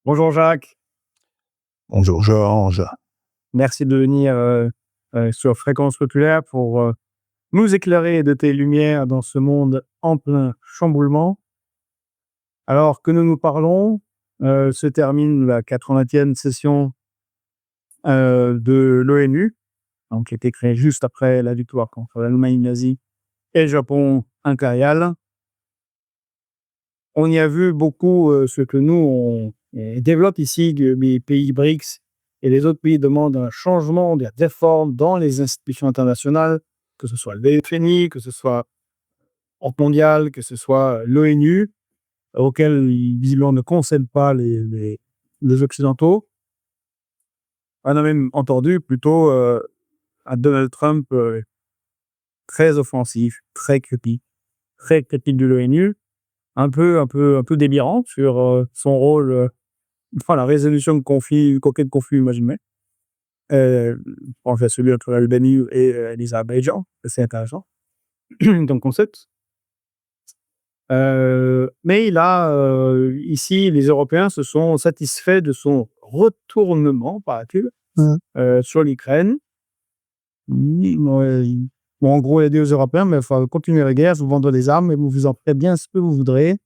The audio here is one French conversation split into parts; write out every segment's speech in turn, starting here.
Bonjour Jacques, Bonjour Georges. merci de venir sur Fréquence Populaire pour nous éclairer de tes lumières dans ce monde en plein chamboulement. Alors que nous nous parlons, se termine la 80e session de l'ONU, donc qui a été créée juste après la victoire contre l'Allemagne nazie et le Japon impérial. On y a vu beaucoup ce que nous, on développe ici, les pays BRICS et les autres pays demandent un changement, des réformes dans les institutions internationales, que ce soit le FMI, que ce soit Banque mondiale, que ce soit l'ONU, auxquels visiblement ne concèdent pas les Occidentaux. On a même entendu plutôt un Donald Trump très offensif, très critique de l'ONU, un peu délirant sur son rôle dans la résolution de conflits, de conflits imaginés. On fait celui entre l'Albanie et l'Azerbaïdjan, c'est intéressant comme concept. Mais ici, les Européens se sont satisfaits de son retournement, paraît-il, sur l'Ukraine. Bon, en gros, il a dit aux Européens, mais il faut continuer la guerre, je vous vendrai des armes, et vous vous en ferez bien ce que vous voudrez.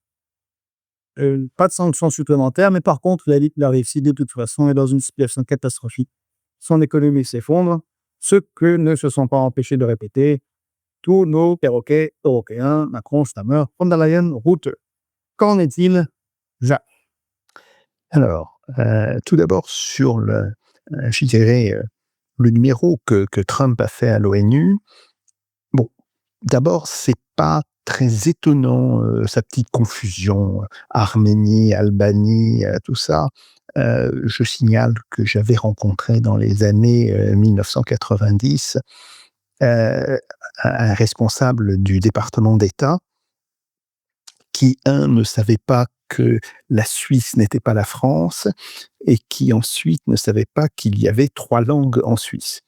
Pas de sanctions supplémentaires, mais par contre, la Russie, de toute façon, est dans une situation catastrophique. Son économie s'effondre, ce que ne se sont pas empêchés de répéter tous nos perroquets européens, Macron, Stammer, von der Leyen, Rutte. Qu'en est-il, Jacques? Alors, tout d'abord sur je dirais, le numéro que Trump a fait à l'ONU. Bon, d'abord, c'est pas très étonnant, sa petite confusion, Arménie, Albanie, tout ça. Je signale que j'avais rencontré dans les années 1990 un responsable du département d'État qui, ne savait pas que la Suisse n'était pas la France et qui ensuite ne savait pas qu'il y avait 3 langues en Suisse.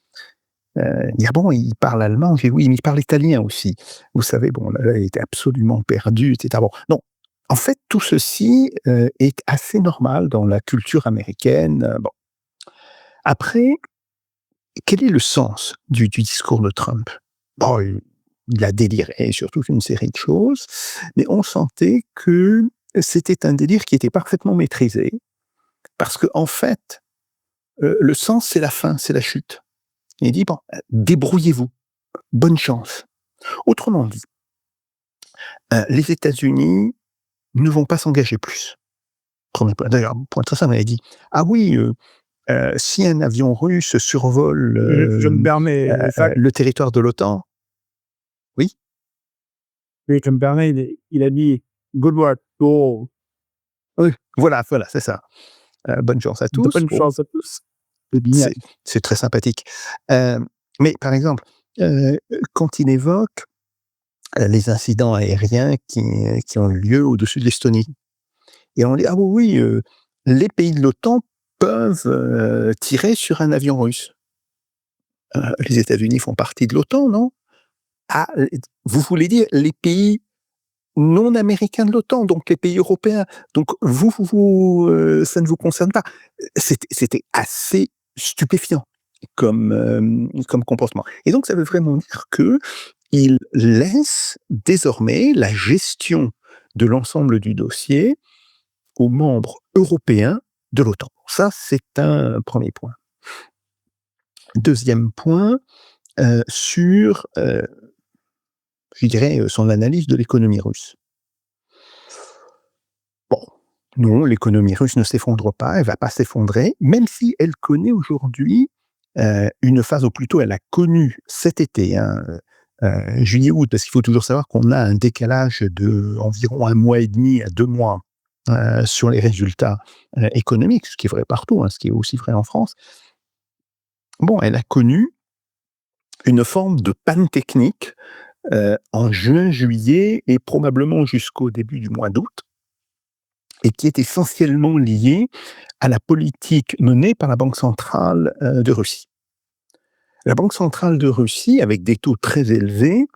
Dire: «Bon, il parle allemand?» J'ai dit: «Oui, mais il parle italien aussi». Vous savez, bon, là, il était absolument perdu, et cetera. Bon, non, en fait, tout ceci, est assez normal dans la culture américaine, bon. Après, quel est le sens du discours de Trump? Bon, il a déliré sur toute une série de choses, mais on sentait que c'était un délire qui était parfaitement maîtrisé, parce qu'en fait, le sens, c'est la fin, c'est la chute. Il dit: «Bon, débrouillez-vous, bonne chance». Autrement dit, les États-Unis ne vont pas s'engager plus. Premier point. D'ailleurs, point très simple, il a dit: «Ah oui, si un avion russe survole, Je me permets, Jacques, le territoire de l'OTAN». Oui? oui, je me permets, il a dit good work, go, Oui, voilà, c'est ça. Bonne chance à tous. bonne Bon, chance à tous. C'est bien. c'est très sympathique. Mais par exemple, quand il évoque, les incidents aériens qui ont eu lieu au-dessus de l'Estonie, et on dit: «Ah oui, oui, les pays de l'OTAN peuvent, tirer sur un avion russe». Les États-Unis font partie de l'OTAN, non? Ah, vous voulez dire les pays non américains de l'OTAN, donc les pays européens. Donc ça ne vous concerne pas. C'était assez stupéfiant comme comportement. Et donc ça veut vraiment dire qu'il laisse désormais la gestion de l'ensemble du dossier aux membres européens de l'OTAN. Ça, c'est un premier point. Deuxième point, sur, je dirais, son analyse de l'économie russe. Bon, non, l'économie russe ne s'effondre pas, elle ne va pas s'effondrer, même si elle connaît aujourd'hui, une phase, ou plutôt elle a connu cet été, hein, juillet-août, parce qu'il faut toujours savoir qu'on a un décalage d'environ 1 mois et demi à 2 mois, sur les résultats, économiques, ce qui est vrai partout, hein, ce qui est aussi vrai en France. Bon, elle a connu une forme de panne technique, en juin, juillet et probablement jusqu'au début du mois d'août, et qui est essentiellement liée à la politique menée par la Banque centrale, de Russie. La Banque centrale de Russie, avec des taux très élevés,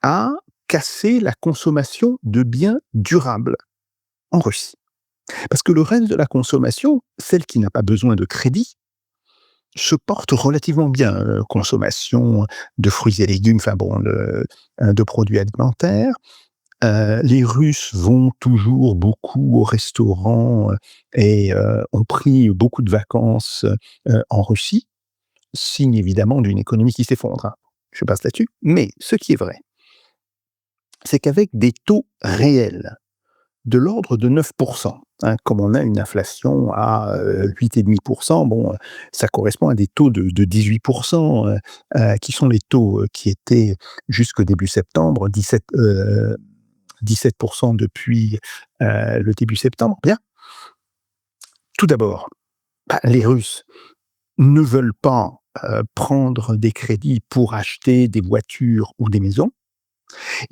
a cassé la consommation de biens durables en Russie. Parce que le reste de la consommation, celle qui n'a pas besoin de crédit, se porte relativement bien. Consommation de fruits et légumes, enfin bon, de produits alimentaires. Les Russes vont toujours beaucoup au restaurant et ont pris beaucoup de vacances en Russie, signe évidemment d'une économie qui s'effondre, hein. Je passe là-dessus. Mais ce qui est vrai, c'est qu'avec des taux réels de l'ordre de 9%, hein, comme on a une inflation à 8,5%, bon, ça correspond à des taux de 18%, qui sont les taux qui étaient jusqu'au début septembre, 17% depuis le début septembre. Bien. Tout d'abord, les Russes ne veulent pas prendre des crédits pour acheter des voitures ou des maisons.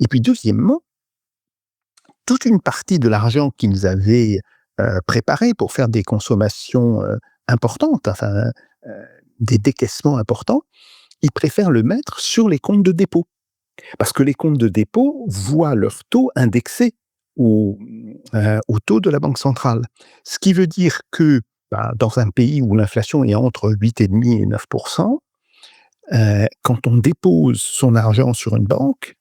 Et puis deuxièmement, toute une partie de l'argent qu'ils avaient préparé pour faire des consommations importantes, enfin des décaissements importants, ils préfèrent le mettre sur les comptes de dépôt. Parce que les comptes de dépôt voient leur taux indexé au taux de la Banque centrale. Ce qui veut dire que dans un pays où l'inflation est entre 8,5 et 9%, quand on dépose son argent sur une banque,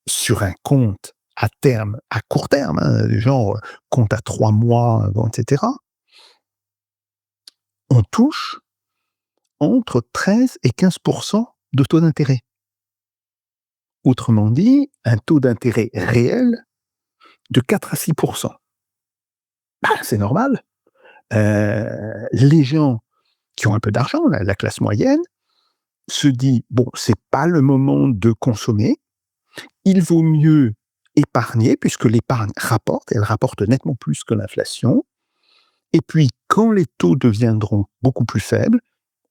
sur un compte à terme, à court terme, hein, genre compte à 3 mois, bon, etc., on touche entre 13 et 15% de taux d'intérêt. Autrement dit, un taux d'intérêt réel de 4 à 6%. C'est normal. Les gens qui ont un peu d'argent, la classe moyenne, se dit bon, c'est pas le moment de consommer. Il vaut mieux épargner puisque l'épargne rapporte, elle rapporte nettement plus que l'inflation. Et puis, quand les taux deviendront beaucoup plus faibles,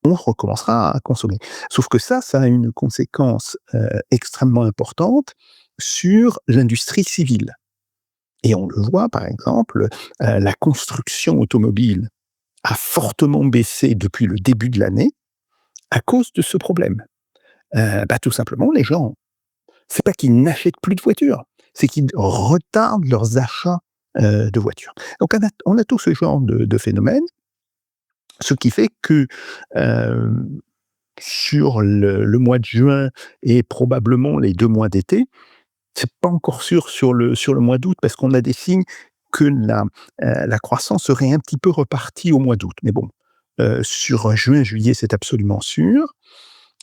on recommencera à consommer. Sauf que ça a une conséquence extrêmement importante sur l'industrie civile. Et on le voit, par exemple, la construction automobile a fortement baissé depuis le début de l'année à cause de ce problème. Tout simplement, les gens, c'est pas qu'ils n'achètent plus de voitures, c'est qu'ils retardent leurs achats de voitures. Donc on a tout ce genre de phénomène, ce qui fait que sur le mois de juin et probablement les 2 mois d'été, c'est pas encore sûr sur le mois d'août parce qu'on a des signes que la croissance serait un petit peu repartie au mois d'août. Mais bon, sur juin, juillet, c'est absolument sûr.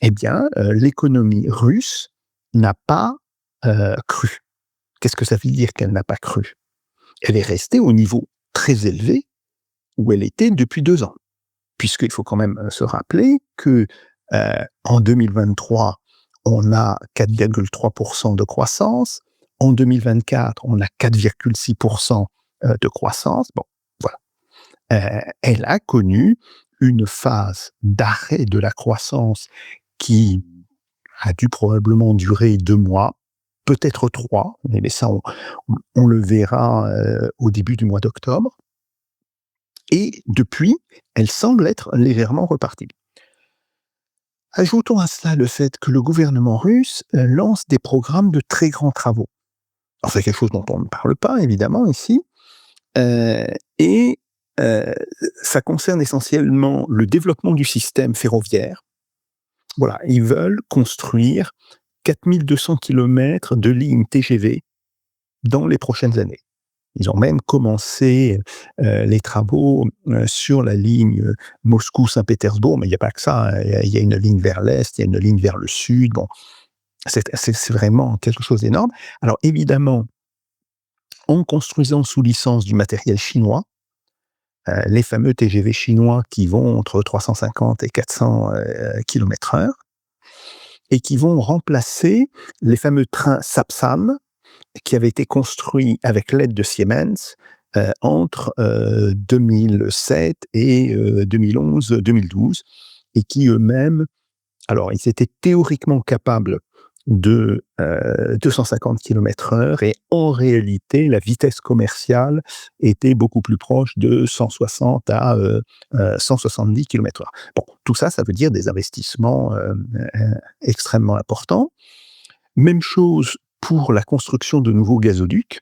Eh bien, l'économie russe n'a pas cru. Qu'est-ce que ça veut dire qu'elle n'a pas cru? Elle est restée au niveau très élevé où elle était depuis 2 ans. Puisqu'il faut quand même se rappeler que en 2023, on a 4,3% de croissance. En 2024, on a 4,6% de croissance. Bon, voilà. Elle a connu une phase d'arrêt de la croissance qui a dû probablement durer 2 mois, peut-être 3, mais ça, on le verra au début du mois d'octobre. Et depuis, elle semble être légèrement repartie. Ajoutons à cela le fait que le gouvernement russe lance des programmes de très grands travaux. Alors c'est quelque chose dont on ne parle pas, évidemment, ici. Et ça concerne essentiellement le développement du système ferroviaire. Voilà, ils veulent construire 4200 km de lignes TGV dans les prochaines années. Ils ont même commencé les travaux sur la ligne Moscou-Saint-Pétersbourg, mais il n'y a pas que ça, hein. Il y a une ligne vers l'est, il y a une ligne vers le sud. Bon, c'est vraiment quelque chose d'énorme. Alors évidemment, en construisant sous licence du matériel chinois, les fameux TGV chinois qui vont entre 350 et 400 km/h, et qui vont remplacer les fameux trains Sapsan, qui avait été construit avec l'aide de Siemens entre 2007 et 2011-2012, et qui eux-mêmes, alors ils étaient théoriquement capables de 250 km/h, et en réalité, la vitesse commerciale était beaucoup plus proche de 160 à 170 km/h. Bon, tout ça, ça veut dire des investissements extrêmement importants. Même chose pour la construction de nouveaux gazoducs.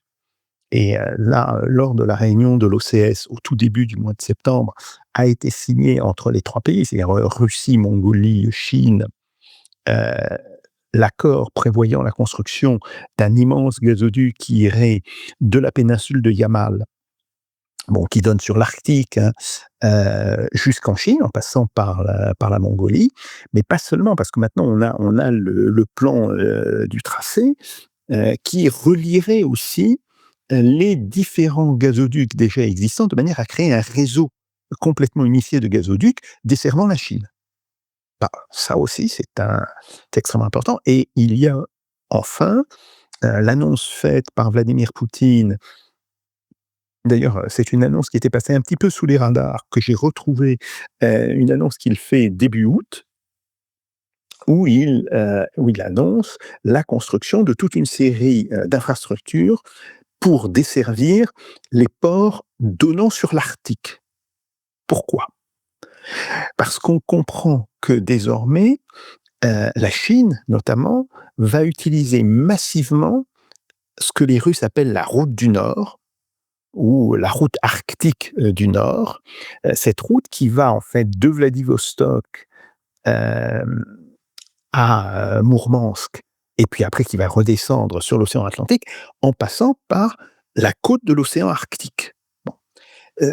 Et là, lors de la réunion de l'OCS, au tout début du mois de septembre, a été signé entre les 3 pays, c'est-à-dire Russie, Mongolie, Chine, heu, l'accord prévoyant la construction d'un immense gazoduc qui irait de la péninsule de Yamal, qui donne sur l'Arctique, hein, jusqu'en Chine, en passant par la Mongolie, mais pas seulement, parce que maintenant on a le plan, du tracé, qui relierait aussi, les différents gazoducs déjà existants, de manière à créer un réseau complètement unifié de gazoducs desservant la Chine. Bah, ça aussi, c'est extrêmement important. Et il y a enfin, l'annonce faite par Vladimir Poutine. D'ailleurs, c'est une annonce qui était passée un petit peu sous les radars, que j'ai retrouvée, une annonce qu'il fait début août, où il annonce la construction de toute une série, d'infrastructures pour desservir les ports donnant sur l'Arctique. Pourquoi? Parce qu'on comprend que désormais, la Chine, notamment, va utiliser massivement ce que les Russes appellent la route du Nord ou la route arctique, du Nord. Cette route qui va en fait de Vladivostok, hem, à, Mourmansk et puis après qui va redescendre sur l'océan Atlantique en passant par la côte de l'océan Arctique. Bon,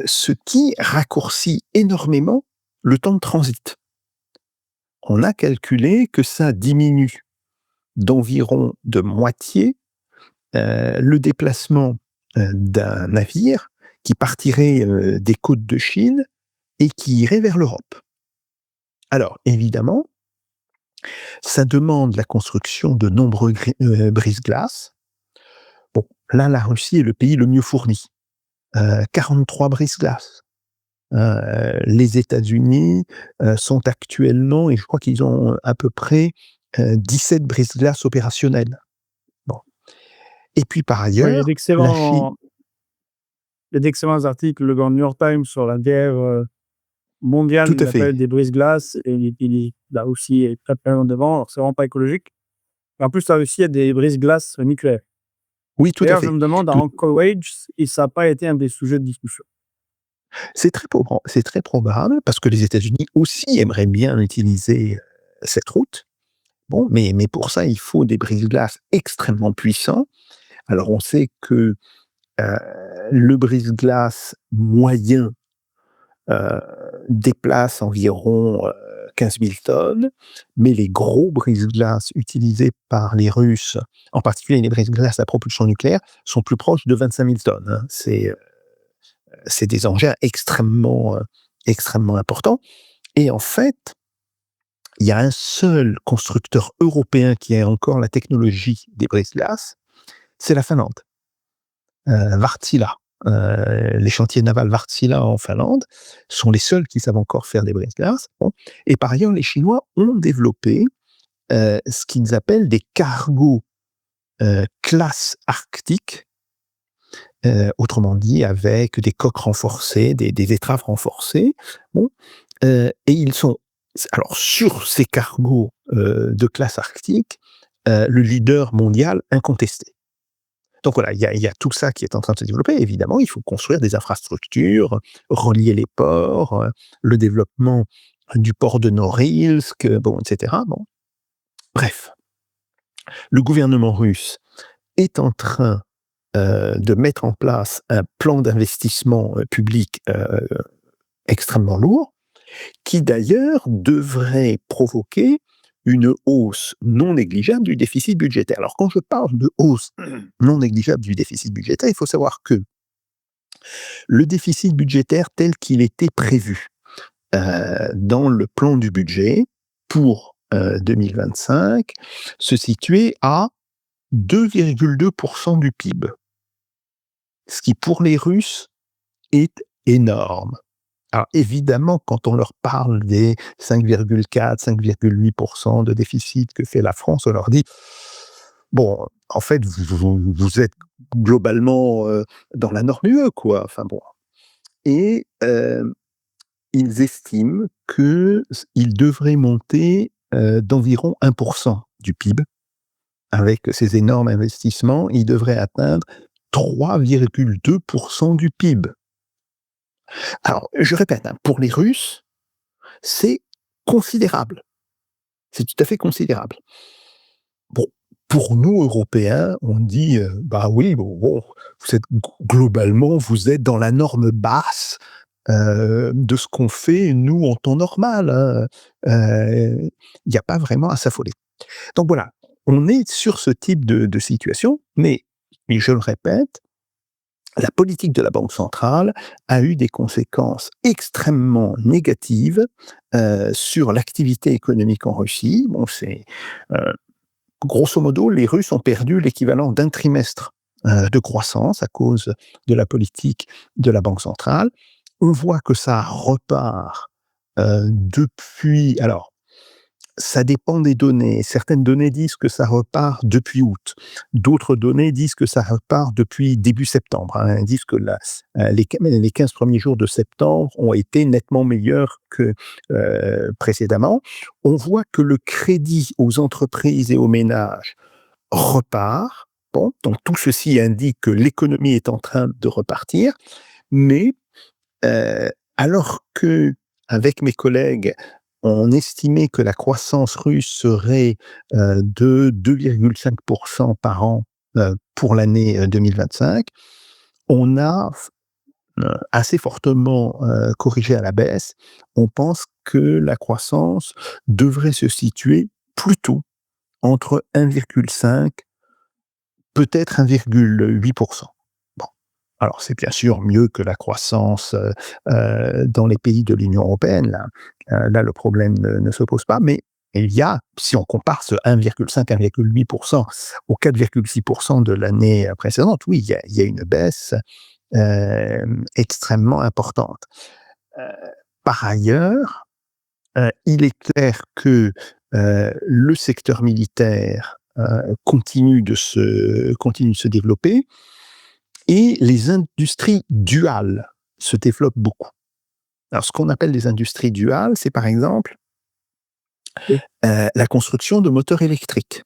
ce qui raccourcit énormément le temps de transit. On a calculé que ça diminue d'environ de moitié, le déplacement, d'un navire qui partirait, des côtes de Chine et qui irait vers l'Europe. Alors évidemment, ça demande la construction de nombreux brise-glaces. Bon, là, la Russie est le pays le mieux fourni, 43 brise-glaces. Les États-Unis, sont actuellement et je crois qu'ils ont à peu près, 17 brise-glaces opérationnels. Bon, et puis par Ouais, ailleurs, la Chine. il y a d'excellents articles dans le New York Times sur la guerre, mondiale, Tout il à fait. appelle des brise-glaces et la Russie est très, très loin devant, alors c'est vraiment pas écologique. En plus, la Russie a des brise-glaces nucléaires. Oui, tout à D'ailleurs, je fait. me demande à Tout Anchorage si ça n'a pas été un des sujets de discussion. c'est très probable parce que les États-Unis aussi aimeraient bien utiliser, cette route. Bon, mais pour ça, il faut des brise-glaces extrêmement puissants. Alors on sait que, heu, le brise-glace moyen, heu, déplace environ, 15 000 tonnes, mais les gros brise-glaces utilisés par les Russes, en particulier les brise-glaces à propulsion nucléaire, sont plus proches de 25 000 tonnes, hein. C'est des engins extrêmement, extrêmement importants et en fait, il y a un seul constructeur européen qui a encore la technologie des brise-glaces, c'est la Finlande. Wärtsilä, les chantiers navals Wärtsilä en Finlande sont les seuls qui savent encore faire des brise-glaces. Bon, et par ailleurs, les Chinois ont développé, ce qu'ils appellent des cargos, classe arctique, autrement dit avec des coques renforcées, des étraves renforcées. Bon, et ils sont alors sur ces cargos, de classe arctique, le leader mondial incontesté. Donc voilà, il y a tout ça qui est en train de se développer. Évidemment, il faut construire des infrastructures, relier les ports, le développement du port de Norilsk, bon, et cetera, bon. Bref, le gouvernement russe est en train, de mettre en place un plan d'investissement, public, extrêmement lourd, qui d'ailleurs devrait provoquer une hausse non négligeable du déficit budgétaire. Alors quand je parle de hausse non négligeable du déficit budgétaire, il faut savoir que le déficit budgétaire tel qu'il était prévu, dans le plan du budget pour, 2025 se situait à 2,2% du PIB. Ce qui pour les Russes est énorme. Alors évidemment, quand on leur parle des 5,4-5,8% de déficit que fait la France, on leur dit: «Bon, en fait, vous êtes globalement, dans la norme UE, quoi». Enfin bon, et ils estiment qu'ils devraient monter, d'environ 1% du PIB. Avec ces énormes investissements, ils devraient atteindre 3,2% du PIB. Alors, je répète, hein, pour les Russes, c'est considérable. C'est tout à fait considérable. Bon, pour nous, Européens, on dit, bah oui, bon, vous êtes globalement, vous êtes dans la norme basse de ce qu'on fait, nous, en temps normal. Hein. Il n'y a pas vraiment à s'affoler. Donc voilà, on est sur ce type de situation, mais, et je le répète, la politique de la Banque centrale a eu des conséquences extrêmement négatives sur l'activité économique en Russie. Bon, c'est grosso modo, les Russes ont perdu l'équivalent d'un trimestre de croissance à cause de la politique de la Banque centrale. On voit que ça repart depuis. Alors, ça dépend des données. Certaines données disent que ça repart depuis août. D'autres données disent que ça repart depuis début septembre. Hein. Elles disent que les 15 premiers jours de septembre ont été nettement meilleurs que précédemment. On voit que le crédit aux entreprises et aux ménages repart. Bon, donc tout ceci indique que l'économie est en train de repartir. Mais alors que, avec mes collègues, on estimait que la croissance russe serait de 2,5% par an pour l'année 2025. On a assez fortement corrigé à la baisse. On pense que la croissance devrait se situer plutôt entre 1,5, peut-être 1,8%. Alors, c'est bien sûr mieux que la croissance dans les pays de l'Union européenne. Là, le problème ne se pose pas, mais il y a, si on compare ce 1,5-1,8% au 4,6% de l'année précédente, oui, il y a une baisse extrêmement importante. Par ailleurs, il est clair que le secteur militaire continue de se développer. Et les industries duales se développent beaucoup. Alors, ce qu'on appelle les industries duales, c'est par exemple la construction de moteurs électriques,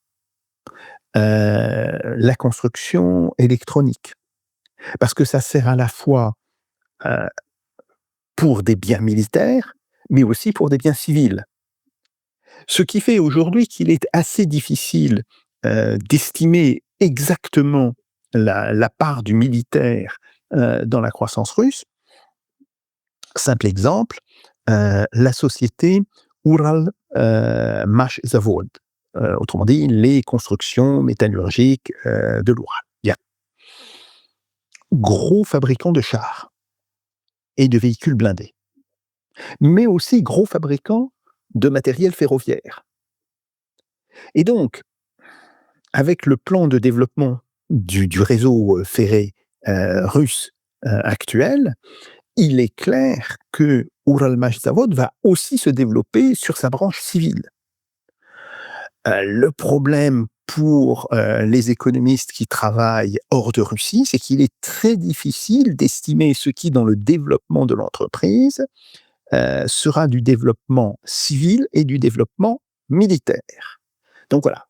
la construction électronique, parce que ça sert à la fois pour des biens militaires, mais aussi pour des biens civils. Ce qui fait aujourd'hui qu'il est assez difficile d'estimer exactement la part du militaire dans la croissance russe. Simple exemple, la société Ural-Mash-Zavod, autrement dit, les constructions métallurgiques de l'Oural. Bien. Gros fabricant de chars et de véhicules blindés, mais aussi gros fabricant de matériel ferroviaire. Et donc, avec le plan de développement du réseau ferré russe actuel, il est clair que Ural-Mash-Zavod va aussi se développer sur sa branche civile. Le problème pour les économistes qui travaillent hors de Russie, c'est qu'il est très difficile d'estimer ce qui, dans le développement de l'entreprise, sera du développement civil et du développement militaire. Donc voilà,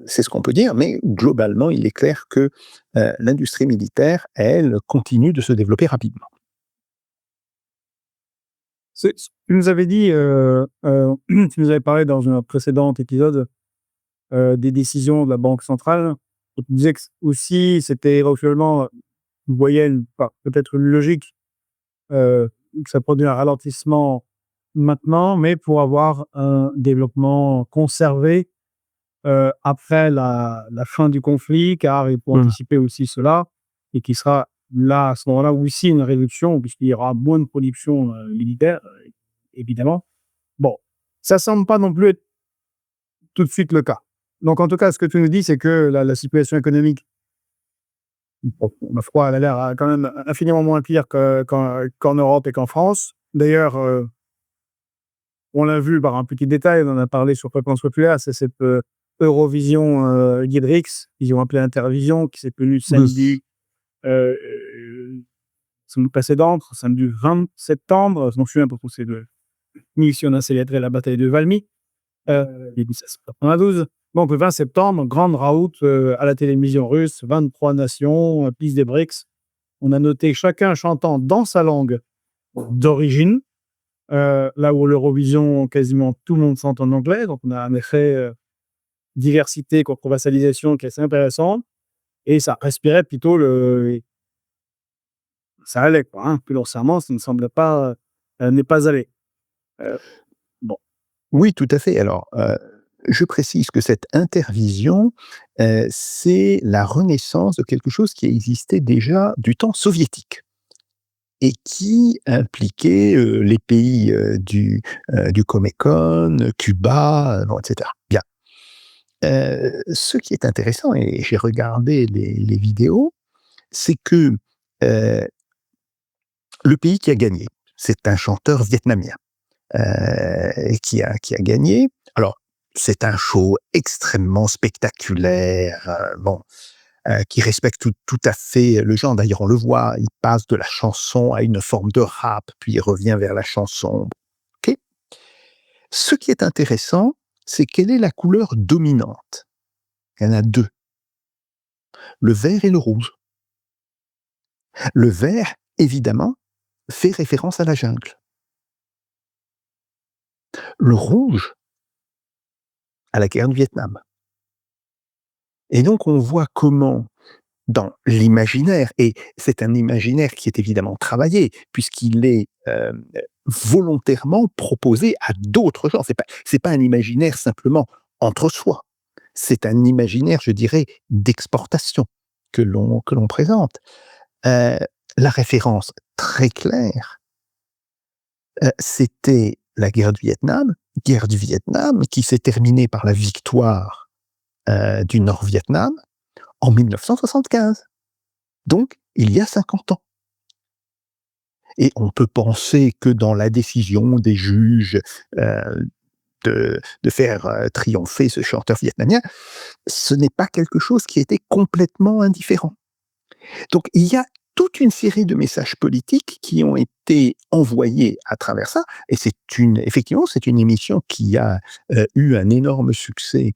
c'est ce qu'on peut dire, mais globalement, il est clair que l'industrie militaire, elle, continue de se développer rapidement. Tu nous avais dit, tu nous avais parlé dans un précédent épisode des décisions de la Banque centrale. Tu disais que aussi, c'était éventuellement une moyenne, enfin, peut-être une logique, que ça produit un ralentissement maintenant, mais pour avoir un développement conservé après la fin du conflit, car il faut anticiper aussi cela, et qui sera là, à ce moment-là, aussi une réduction, puisqu'il y aura moins de production militaire, évidemment. Bon, ça semble pas non plus être tout de suite le cas. Donc, en tout cas, ce que tu nous dis, c'est que la situation économique, ma foi, elle a l'air quand même infiniment moins pire qu'en Europe et qu'en France. D'ailleurs, on l'a vu par un petit détail, on en a parlé sur Fréquence Populaire, c'est cette Eurovision Guidrix, ils ont appelé Intervision, qui s'est tenue samedi précédent, samedi 20 septembre, je m'en souviens parce que c'est de mission d'accélérer la bataille de Valmy, 1792. Donc, le 20 septembre, grande raout à la télévision russe, 23 nations, piste des BRICS. On a noté chacun chantant dans sa langue d'origine, là où l'Eurovision, quasiment tout le monde chante en anglais. Donc, on a un effet diversité, controversalisation qui est assez intéressant. Et ça respirait plutôt ça allait, quoi. Hein. Plus récemment, ça ne semble pas, n'est pas allé. Bon. Oui, tout à fait. Alors, je précise que cette intervision, c'est la renaissance de quelque chose qui existait déjà du temps soviétique et qui impliquait les pays du Comecon, Cuba, bon, etc. Bien. Ce qui est intéressant, et j'ai regardé les vidéos, c'est que le pays qui a gagné, c'est un chanteur vietnamien qui a gagné. Alors, c'est un show extrêmement spectaculaire, qui respecte tout à fait le genre. D'ailleurs, on le voit, il passe de la chanson à une forme de rap, puis il revient vers la chanson. Ok. Ce qui est intéressant, c'est quelle est la couleur dominante. Il y en a deux, le vert et le rouge. Le vert, évidemment, fait référence à la jungle. Le rouge, à la guerre du Vietnam. Et donc, on voit comment, dans l'imaginaire, et c'est un imaginaire qui est évidemment travaillé, puisqu'il est volontairement proposé à d'autres gens. C'est pas un imaginaire simplement entre soi. C'est un imaginaire, je dirais, d'exportation que l'on présente. La référence très claire, c'était la guerre du Vietnam qui s'est terminée par la victoire du Nord-Vietnam en 1975. Donc, il y a 50 ans. Et on peut penser que dans la décision des juges de faire triompher ce chanteur vietnamien, ce n'est pas quelque chose qui était complètement indifférent. Donc, il y a toute une série de messages politiques qui ont été envoyés à travers ça, et effectivement, c'est une émission qui a eu un énorme succès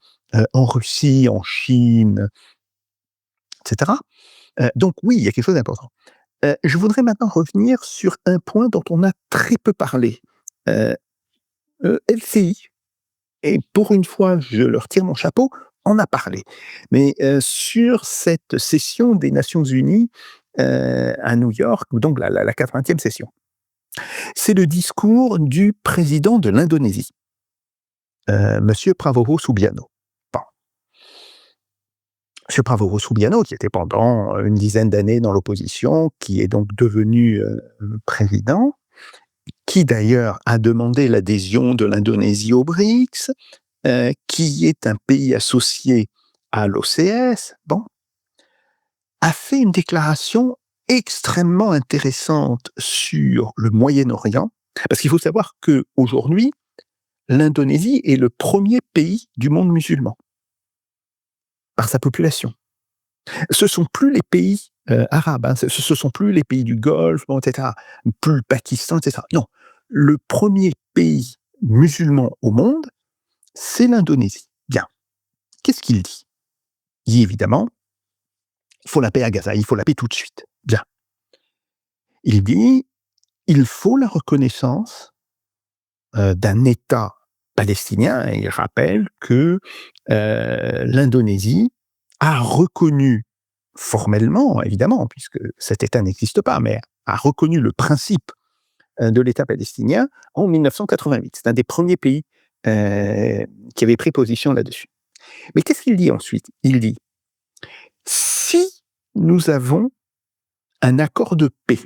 en Russie, en Chine, etc. Donc oui, il y a quelque chose d'important. Je voudrais maintenant revenir sur un point dont on a très peu parlé. LCI, et pour une fois, je leur tire mon chapeau, en a parlé. Mais sur cette session des Nations Unies à New York, donc la 80e session, c'est le discours du président de l'Indonésie, Monsieur Prabowo Subianto. Bon. Monsieur Prabowo Subianto, qui était pendant une dizaine d'années dans l'opposition, qui est donc devenu président, qui d'ailleurs a demandé l'adhésion de l'Indonésie au BRICS, qui est un pays associé à l'OCS, a fait une déclaration extrêmement intéressante sur le Moyen-Orient, parce qu'il faut savoir qu'aujourd'hui, l'Indonésie est le premier pays du monde musulman, par sa population. Ce ne sont plus les pays arabes, hein, ce ne sont plus les pays du Golfe, etc., plus le Pakistan, etc. Non, le premier pays musulman au monde, c'est l'Indonésie. Bien. Qu'est-ce qu'il dit? Il dit évidemment, il faut la paix à Gaza, il faut la paix tout de suite. Bien. Il dit, il faut la reconnaissance d'un État palestinien, et il rappelle que l'Indonésie a reconnu formellement, évidemment, puisque cet État n'existe pas, mais a reconnu le principe de l'État palestinien en 1988. C'est un des premiers pays qui avait pris position là-dessus. Mais qu'est-ce qu'il dit ensuite? Il dit, si nous avons un accord de paix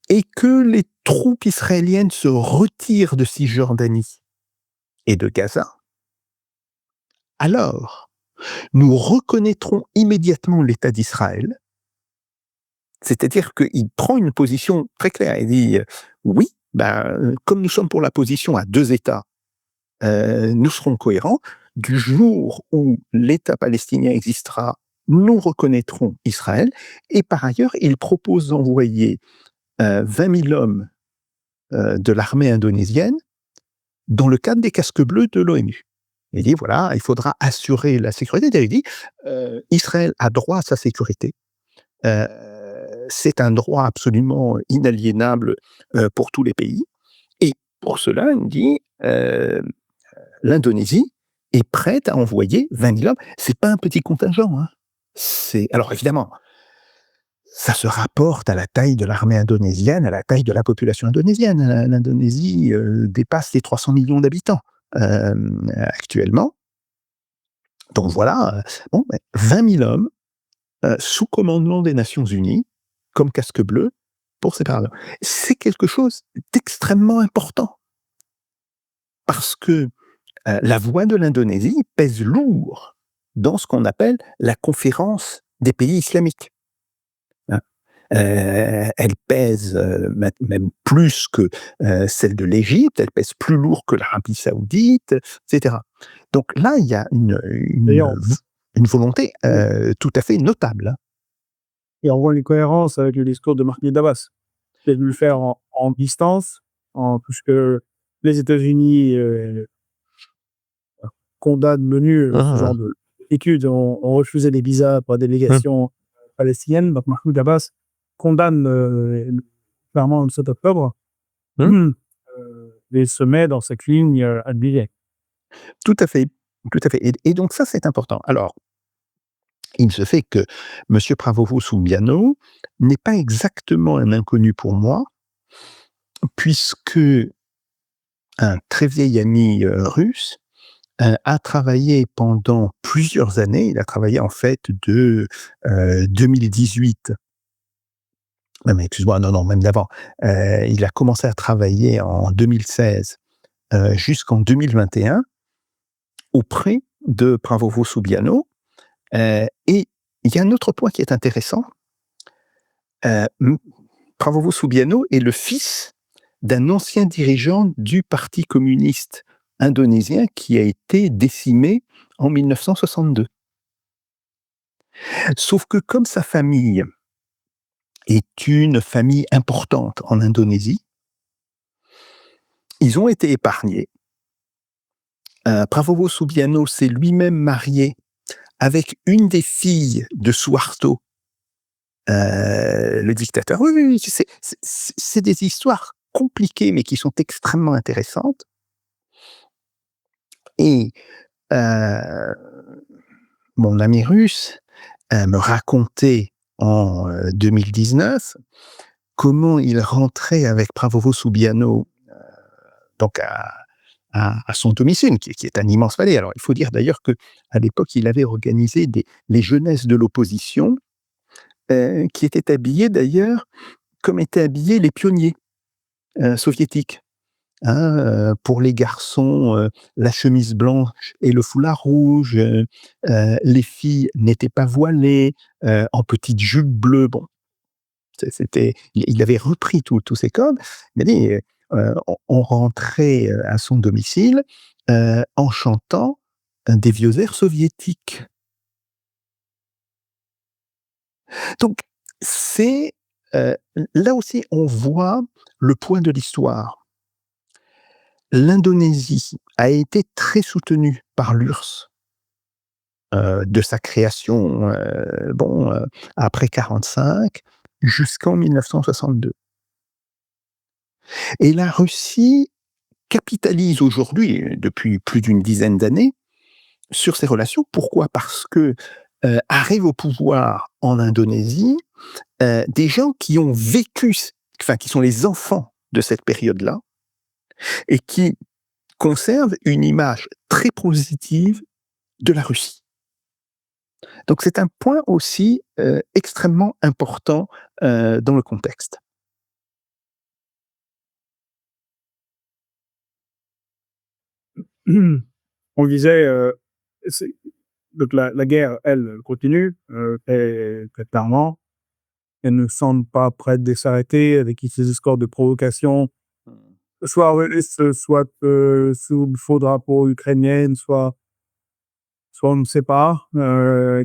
et que les troupes israéliennes se retirent de Cisjordanie et de Gaza, alors nous reconnaîtrons immédiatement l'État d'Israël. C'est-à-dire qu'il prend une position très claire. Il dit, oui, comme nous sommes pour la position à deux États, nous serons cohérents. Du jour où l'État palestinien existera, nous reconnaîtrons Israël. Et par ailleurs, il propose d'envoyer 20 000 hommes de l'armée indonésienne dans le cadre des casques bleus de l'ONU. Il dit voilà, il faudra assurer la sécurité. Il dit Israël a droit à sa sécurité. C'est un droit absolument inaliénable pour tous les pays. Et pour cela, il dit l'Indonésie est prête à envoyer 20 000 hommes. C'est pas un petit contingent. Hein. Alors évidemment, ça se rapporte à la taille de l'armée indonésienne, à la taille de la population indonésienne. L'Indonésie dépasse les 300 millions d'habitants actuellement. Donc voilà, 20 000 hommes sous commandement des Nations Unies, comme casque bleu, pour ces périodes. C'est quelque chose d'extrêmement important. Parce que la voix de l'Indonésie pèse lourd dans ce qu'on appelle la conférence des pays islamiques. Hein. Elle pèse même plus que celle de l'Égypte, elle pèse plus lourd que l'Arabie Saoudite, etc. Donc là, il y a D'ailleurs, une volonté tout à fait notable. Hein. et on voit une cohérence avec le discours de Mahmoud Abbas. Il a dû le faire en distance, puisque les États-Unis condamnent l'ONU ce genre d'études, ont refusé les visas pour la délégation palestinienne. Donc Mahmoud Abbas condamne clairement le 7 octobre et se met dans cette ligne à billet. Tout à fait, tout à fait. Et donc ça, c'est important. Alors, il se fait que M. Prabowo-Soubiano n'est pas exactement un inconnu pour moi, puisque un très vieil ami russe a travaillé pendant plusieurs années. Il a travaillé en fait de 2018. Mais excuse-moi, non, même d'avant. Il a commencé à travailler en 2016 jusqu'en 2021 auprès de Prabowo-Soubiano. Et il y a un autre point qui est intéressant. Prabowo-Soubiano est le fils d'un ancien dirigeant du Parti communiste indonésien qui a été décimé en 1962. Sauf que comme sa famille est une famille importante en Indonésie, ils ont été épargnés. Prabowo-Soubiano s'est lui-même marié avec une des filles de Suharto, le dictateur. Oui, c'est des histoires compliquées, mais qui sont extrêmement intéressantes. Et mon ami russe me racontait en 2019 comment il rentrait avec Prabowo-Soubiano donc à son domicile, qui est un immense palais. Alors, il faut dire d'ailleurs qu'à l'époque, il avait organisé les jeunesses de l'opposition, qui étaient habillées d'ailleurs comme étaient habillés les pionniers soviétiques. Hein, pour les garçons, la chemise blanche et le foulard rouge, les filles n'étaient pas voilées, en petites jupes bleues. Bon, il avait repris tous ces codes. Il a dit, on rentrait à son domicile en chantant des vieux airs soviétiques. Donc, c'est là aussi, on voit le point de l'histoire. L'Indonésie a été très soutenue par l'URSS de sa création, après 1945 jusqu'en 1962. Et la Russie capitalise aujourd'hui, depuis plus d'une dizaine d'années, sur ces relations. Pourquoi? Parce que arrivent au pouvoir en Indonésie des gens qui ont vécu, qui sont les enfants de cette période-là, et qui conservent une image très positive de la Russie. Donc c'est un point aussi extrêmement important dans le contexte. On disait, donc la guerre, elle, continue très clairement. Elle ne semble pas prête de s'arrêter avec ces escorts de provocation, soit russes, soit sous le faux drapeau ukrainien, soit on ne sait pas,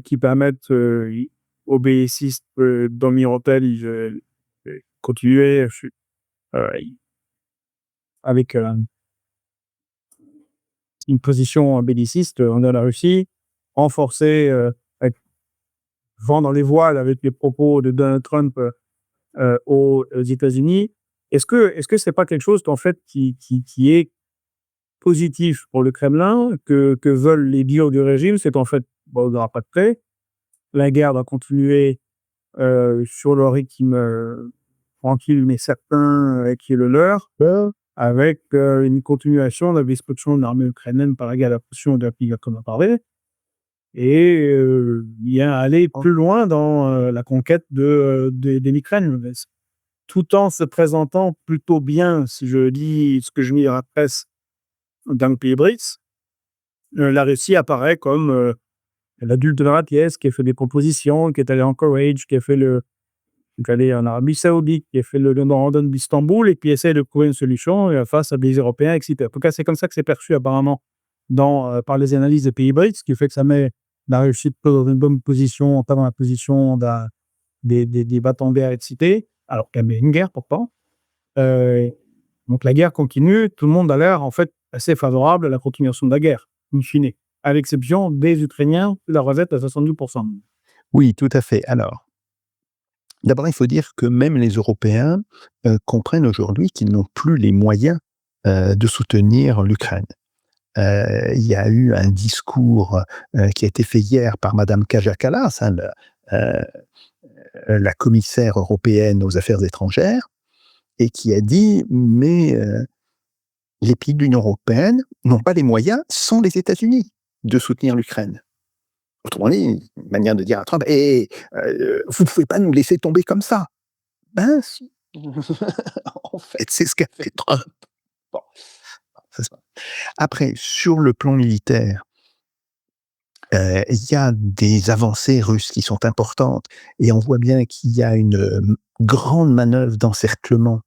qui permettent aux bellicistes d'Omirotel de continuer avec une position belliciste envers la Russie, renforcée, avec vent dans les voiles avec les propos de Donald Trump aux États-Unis. Est-ce que c'est pas quelque chose en fait qui est positif pour le Kremlin, que veulent les dires du régime, c'est qu'en fait, bon, il n'y aura pas de paix, la guerre va continuer sur le rythme tranquille mais certain qui est le leur, avec une continuation de la destruction de l'armée ukrainienne par la guerre d'attrition de la pays comme on a parlé, et bien aller plus loin dans la conquête de l'Ukraine, tout en se présentant plutôt bien, si je dis ce que je lis dans la presse, dans le pays BRICS. La Russie apparaît comme l'adulte de la pièce qui a fait des propositions, qui est allé en Koweït, qui est allé en Arabie Saoudite, qui a fait le memorandum d'Istanbul et qui essaie de trouver une solution face à des Européens excités. En tout cas, c'est comme ça que c'est perçu apparemment par les analyses des pays BRICS, ce qui fait que ça met la Russie dans une bonne position, pas dans la position des battants de guerre excités, alors qu'elle met une guerre pourtant. Donc la guerre continue, tout le monde a l'air en fait assez favorable à la continuation de la guerre, in fine, à l'exception des Ukrainiens, la recette à 72%. Oui, tout à fait. Alors, d'abord, il faut dire que même les Européens comprennent aujourd'hui qu'ils n'ont plus les moyens de soutenir l'Ukraine. Il y a eu un discours qui a été fait hier par Madame Kaja Kallas, la commissaire européenne aux affaires étrangères, et qui a dit « mais les pays de l'Union européenne n'ont pas les moyens, sans les États-Unis, de soutenir l'Ukraine ». Autrement dit, une manière de dire à Trump « vous ne pouvez pas nous laisser tomber comme ça ». Ben si. En fait, c'est ce qu'a fait Trump. Bon. Après, sur le plan militaire, il y a des avancées russes qui sont importantes, et on voit bien qu'il y a une grande manœuvre d'encerclement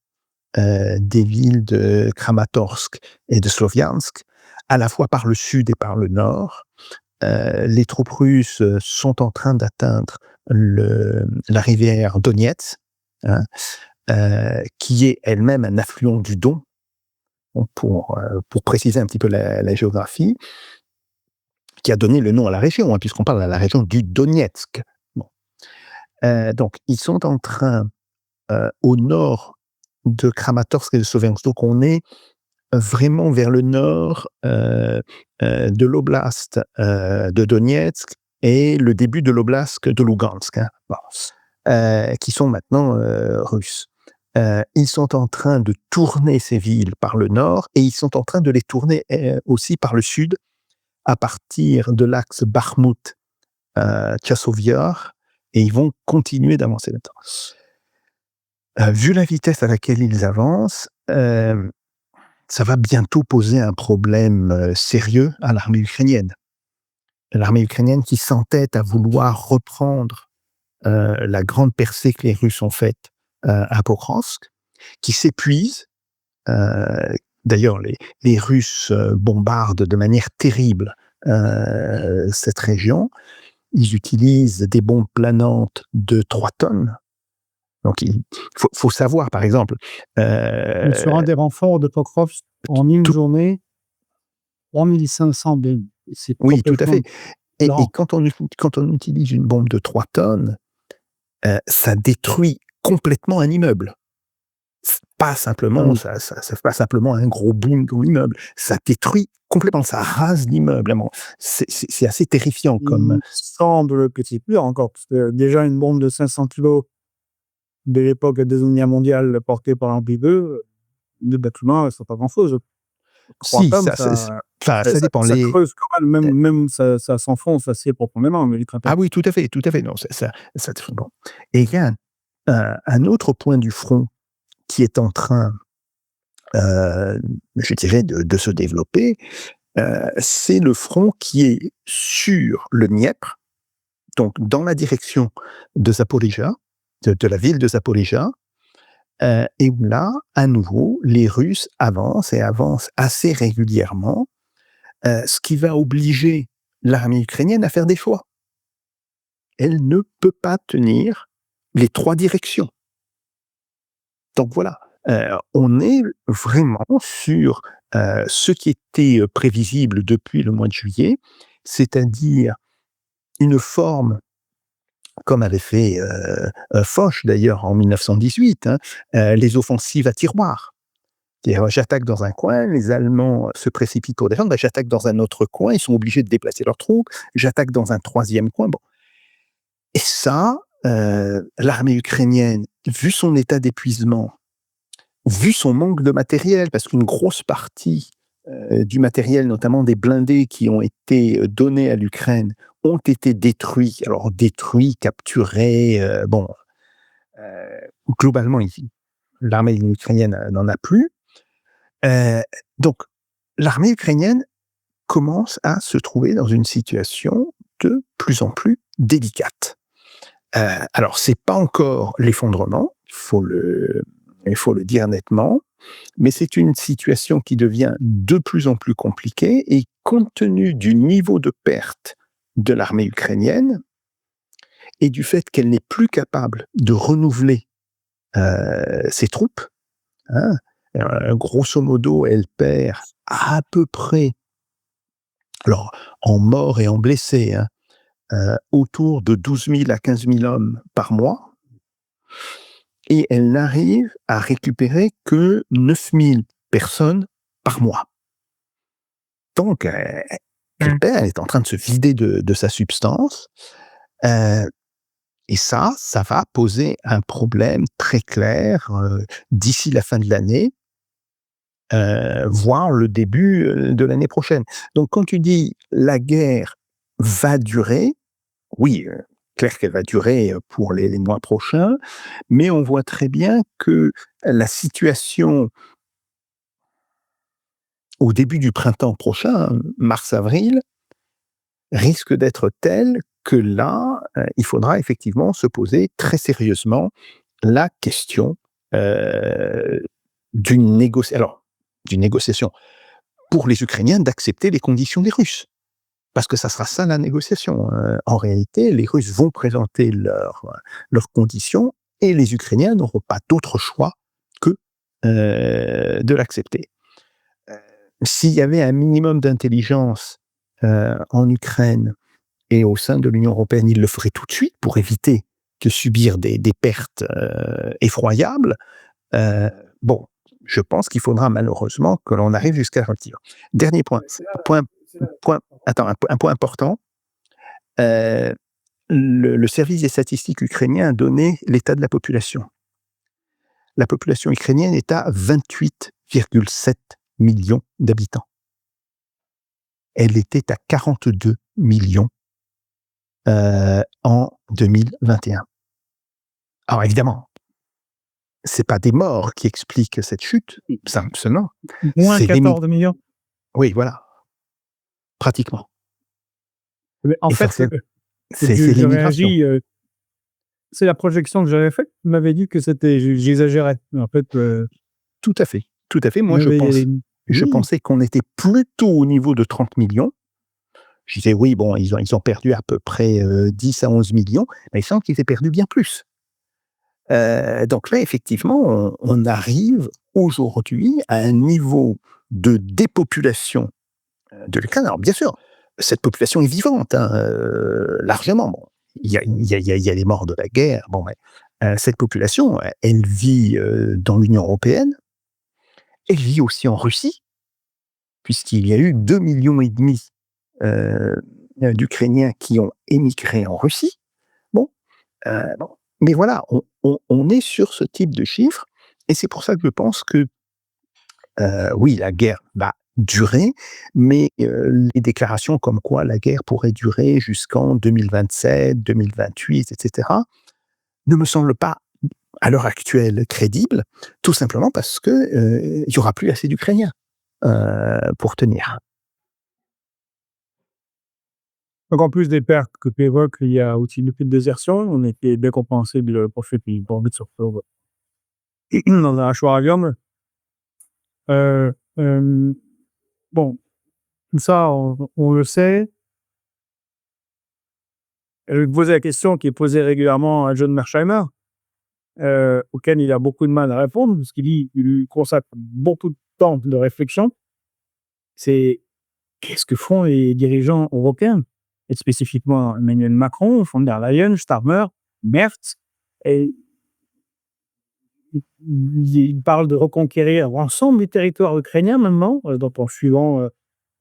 des villes de Kramatorsk et de Sloviansk, à la fois par le sud et par le nord. Les troupes russes sont en train d'atteindre la rivière Donetsk, hein, qui est elle-même un affluent du Don, pour préciser un petit peu la géographie, qui a donné le nom à la région, hein, puisqu'on parle de la région du Donetsk. Bon. Donc, ils sont en train, au nord de Kramatorsk et de Sloviansk, donc on est vraiment vers le nord de l'oblast de Donetsk et le début de l'oblast de Lugansk, hein, bon, qui sont maintenant russes. Ils sont en train de tourner ces villes par le nord, et ils sont en train de les tourner aussi par le sud, à partir de l'axe Bakhmut, Tchasovyar, et ils vont continuer d'avancer là-dedans. Vu la vitesse à laquelle ils avancent, ça va bientôt poser un problème sérieux à l'armée ukrainienne. L'armée ukrainienne qui s'entête à vouloir reprendre la grande percée que les Russes ont faite à Pokrovsk, qui s'épuise. D'ailleurs, les Russes bombardent de manière terrible cette région. Ils utilisent des bombes planantes de 3 tonnes. Donc, il faut savoir, par exemple... Sur un des renforts de Pokrovsk, en une journée, 3500 bombes. Oui, tout à fait. Et Non. quand on utilise une bombe de 3 tonnes, ça détruit complètement un immeuble. Pas simplement, ça fait pas simplement un gros boom dans l'immeuble. Ça détruit complètement, ça rase l'immeuble. C'est assez terrifiant comme... Il me semble que c'est pire encore, parce que déjà une bombe de 500 kilos de l'époque de la Deuxième Guerre mondiale portée par l'Empire 2, les bâtiments, c'est pas grand-chose. Si, Tonnes, ça dépend. Ça creuse quand même ça s'enfonce assez profondément. Mais ah oui, tout à fait, tout à fait. Non, ça bon. Et il y a un autre point du front qui est en train, je dirais, de se développer, c'est le front qui est sur le Dniepr, donc dans la direction de Zaporijia, de la ville de Zaporijia, et où là, à nouveau, les Russes avancent et avancent assez régulièrement, ce qui va obliger l'armée ukrainienne à faire des choix. Elle ne peut pas tenir les 3 directions. Donc voilà, on est vraiment sur ce qui était prévisible depuis le mois de juillet, c'est-à-dire une forme, comme avait fait Foch d'ailleurs en 1918, les offensives à tiroir. C'est-à-dire, j'attaque dans un coin, les Allemands se précipitent pour défendre, j'attaque dans un autre coin, ils sont obligés de déplacer leurs troupes, j'attaque dans un troisième coin. Bon. Et ça, l'armée ukrainienne, vu son état d'épuisement, vu son manque de matériel, parce qu'une grosse partie du matériel, notamment des blindés qui ont été donnés à l'Ukraine, ont été détruits. Alors détruits, capturés, globalement, l'armée ukrainienne n'en a plus. Donc, l'armée ukrainienne commence à se trouver dans une situation de plus en plus délicate. Alors, c'est pas encore l'effondrement, il faut le dire nettement, mais c'est une situation qui devient de plus en plus compliquée et compte tenu du niveau de perte de l'armée ukrainienne et du fait qu'elle n'est plus capable de renouveler ses troupes, hein, grosso modo, elle perd à peu près, alors en morts et en blessés, autour de 12 000 à 15 000 hommes par mois, et elle n'arrive à récupérer que 9 000 personnes par mois. Donc, elle est en train de se vider de sa substance, et ça va poser un problème très clair d'ici la fin de l'année, voire le début de l'année prochaine. Donc, quand tu dis la guerre va durer, oui, clair qu'elle va durer pour les mois prochains, mais on voit très bien que la situation au début du printemps prochain, mars-avril, risque d'être telle que là, il faudra effectivement se poser très sérieusement la question d'une négociation pour les Ukrainiens d'accepter les conditions des Russes. Parce que ça sera ça la négociation. En réalité, les Russes vont présenter leurs conditions et les Ukrainiens n'auront pas d'autre choix que de l'accepter. S'il y avait un minimum d'intelligence en Ukraine et au sein de l'Union européenne, ils le feraient tout de suite pour éviter de subir des pertes effroyables. Bon, je pense qu'il faudra malheureusement que l'on arrive jusqu'à un tir. Dernier point. Un point important. Le service des statistiques ukrainien a donné l'état de la population. La population ukrainienne est à 28,7 millions d'habitants. Elle était à 42 millions en 2021. Alors évidemment, c'est pas des morts qui expliquent cette chute, seulement. Moins 14 millions. Oui, voilà. Pratiquement. Mais en fait, c'est l'immigration. C'est la projection que j'avais faite. Tu m'avais dit que j'exagérais. En fait, tout à fait. Moi, je pensais qu'on était plutôt au niveau de 30 millions. Je disais, oui, bon, ils ont perdu à peu près 10 à 11 millions, mais il semble qu'ils aient perdu bien plus. Donc là, effectivement, on arrive aujourd'hui à un niveau de dépopulation de l'Ukraine. Alors, bien sûr, cette population est vivante, largement. Bon, il y a les morts de la guerre. Bon, mais cette population, elle vit dans l'Union européenne. Elle vit aussi en Russie, puisqu'il y a eu 2,5 millions d'Ukrainiens qui ont émigré en Russie. Bon, mais voilà, on est sur ce type de chiffres, et c'est pour ça que je pense que, oui, la guerre va durer, mais les déclarations comme quoi la guerre pourrait durer jusqu'en 2027, 2028, etc., ne me semblent pas, à l'heure actuelle, crédibles, tout simplement parce qu'il n'y aura plus assez d'Ukrainiens pour tenir. Donc, en plus des pertes que tu évoques, il y a aussi beaucoup de désertion. On était bien compréhensible pour ceux qui ont envie de se retrouver dans un choix-avium. Bon, ça, on le sait. Je vais te poser la question qui est posée régulièrement à John Mearsheimer, auquel il a beaucoup de mal à répondre, parce qu'il lui consacre beaucoup de temps de réflexion. c'est qu'est-ce que font les dirigeants européens? Et spécifiquement Emmanuel Macron, von der Leyen, Starmer, Merz, et ils parlent de reconquérir l'ensemble du territoire ukrainien maintenant, donc en suivant,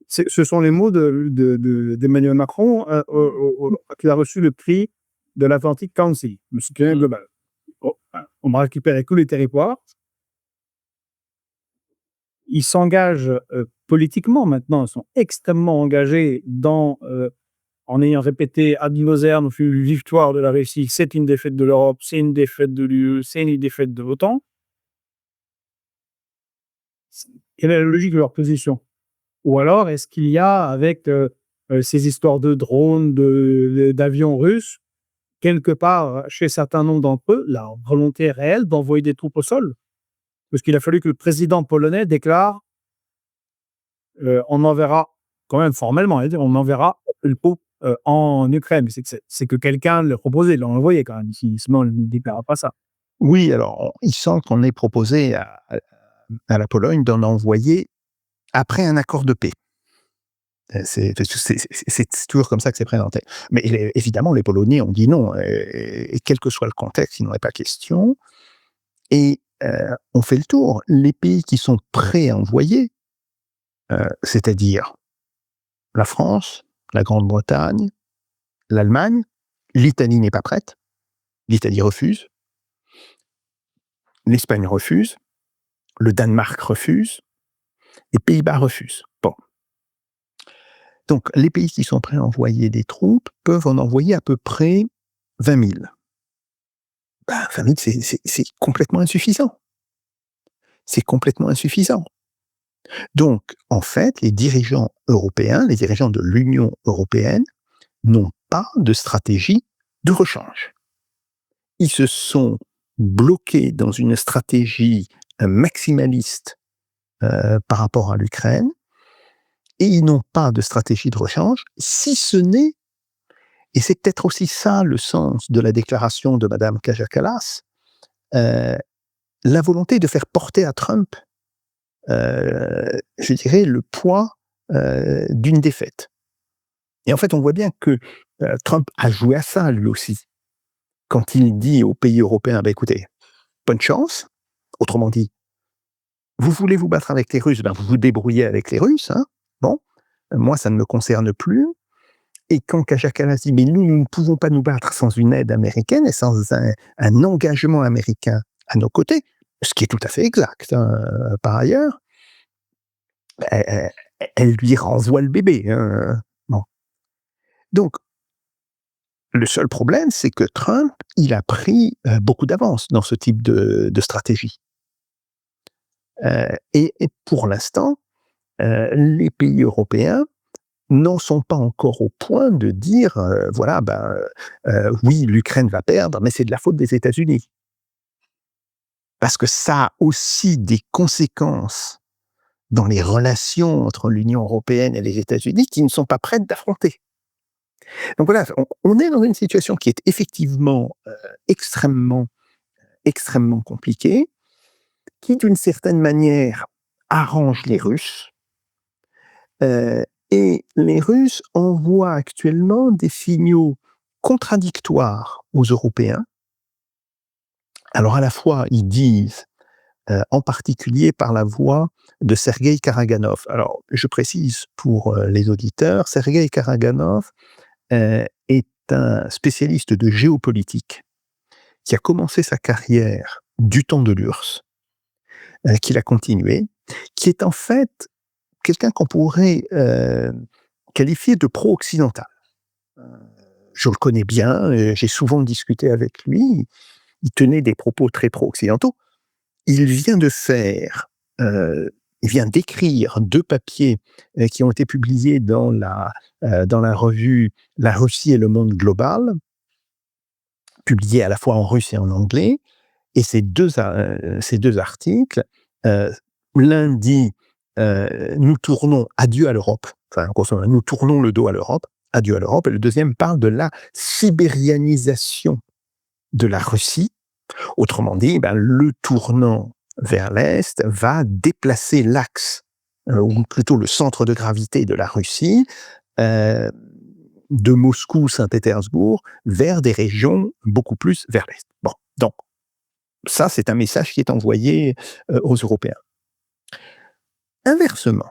ce sont les mots d'Emmanuel Macron, qu'il a reçu le prix de l'Atlantic Council, le soutien global. On va récupérer tous les territoires. Ils s'engagent politiquement maintenant, ils sont extrêmement engagés en ayant répété ad nauseam, une victoire de la Russie, c'est une défaite de l'Europe, c'est une défaite de l'UE, c'est une défaite de l'OTAN. Quelle est la logique de leur position? Ou alors, est-ce qu'il y a, avec ces histoires de drones, d'avions russes, quelque part, chez certains nombre d'entre eux, la volonté réelle d'envoyer des troupes au sol? Parce qu'il a fallu que le président polonais déclare on enverra, quand même formellement, on enverra une troupe en Ukraine. Mais c'est que quelqu'un l'a proposé, l'a envoyé quand même. Sinon, on ne déclarera pas ça. Oui, alors, il semble qu'on ait proposé à la Pologne d'en envoyer après un accord de paix. C'est toujours comme ça que c'est présenté. Mais évidemment, les Polonais ont dit non. Et quel que soit le contexte, il n'en est pas question. Et on fait le tour. Les pays qui sont prêts à envoyer, c'est-à-dire la France, la Grande-Bretagne, l'Allemagne, l'Italie n'est pas prête. L'Italie refuse. L'Espagne refuse. Le Danemark refuse. Les Pays-Bas refusent. Bon. Donc, les pays qui sont prêts à envoyer des troupes peuvent en envoyer à peu près 20 000. 20 000, c'est complètement insuffisant. C'est complètement insuffisant. Donc, en fait, les dirigeants européens, les dirigeants de l'Union européenne, n'ont pas de stratégie de rechange. Ils se sont bloqués dans une stratégie maximaliste par rapport à l'Ukraine, et ils n'ont pas de stratégie de rechange, si ce n'est, et c'est peut-être aussi ça le sens de la déclaration de Madame Kaja Kallas, la volonté de faire porter à Trump, je dirais, le poids d'une défaite. Et en fait, on voit bien que Trump a joué à ça, lui aussi. Quand il dit aux pays européens, écoutez, bonne chance, autrement dit, vous voulez vous battre avec les Russes, vous vous débrouillez avec les Russes, hein, bon, moi, ça ne me concerne plus. Et quand Kaja Kallas dit, mais nous ne pouvons pas nous battre sans une aide américaine et sans un engagement américain à nos côtés, ce qui est tout à fait exact, hein, par ailleurs, elle lui renvoie le bébé. Hein, bon. Donc, le seul problème, c'est que Trump, il a pris beaucoup d'avance dans ce type de stratégie. Et pour l'instant, les pays européens n'en sont pas encore au point de dire, voilà, oui, l'Ukraine va perdre, mais c'est de la faute des États-Unis. Parce que ça a aussi des conséquences dans les relations entre l'Union européenne et les États-Unis qui ne sont pas prêtes d'affronter. Donc voilà, on est dans une situation qui est effectivement extrêmement compliquée, qui d'une certaine manière arrange les Russes, et les Russes envoient actuellement des signaux contradictoires aux Européens. Alors à la fois, ils disent, en particulier par la voix de Sergueï Karaganov. Alors je précise pour les auditeurs, Sergueï Karaganov est un spécialiste de géopolitique qui a commencé sa carrière du temps de l'URSS, qu'il a continué, qui est en fait quelqu'un qu'on pourrait qualifier de pro-occidental. Je le connais bien, j'ai souvent discuté avec lui, il tenait des propos très pro-occidentaux. Il vient de faire, il vient d'écrire 2 papiers qui ont été publiés dans la revue La Russie et le monde global, publiés à la fois en russe et en anglais. Et ces deux articles, l'un dit nous tournons adieu à l'Europe, enfin, nous tournons le dos à l'Europe, adieu à l'Europe, et le deuxième parle de la sibérianisation de la Russie. Autrement dit, le tournant vers l'Est va déplacer l'axe ou plutôt le centre de gravité de la Russie, de Moscou, Saint-Pétersbourg, vers des régions beaucoup plus vers l'est. Bon, donc ça, c'est un message qui est envoyé aux Européens. Inversement,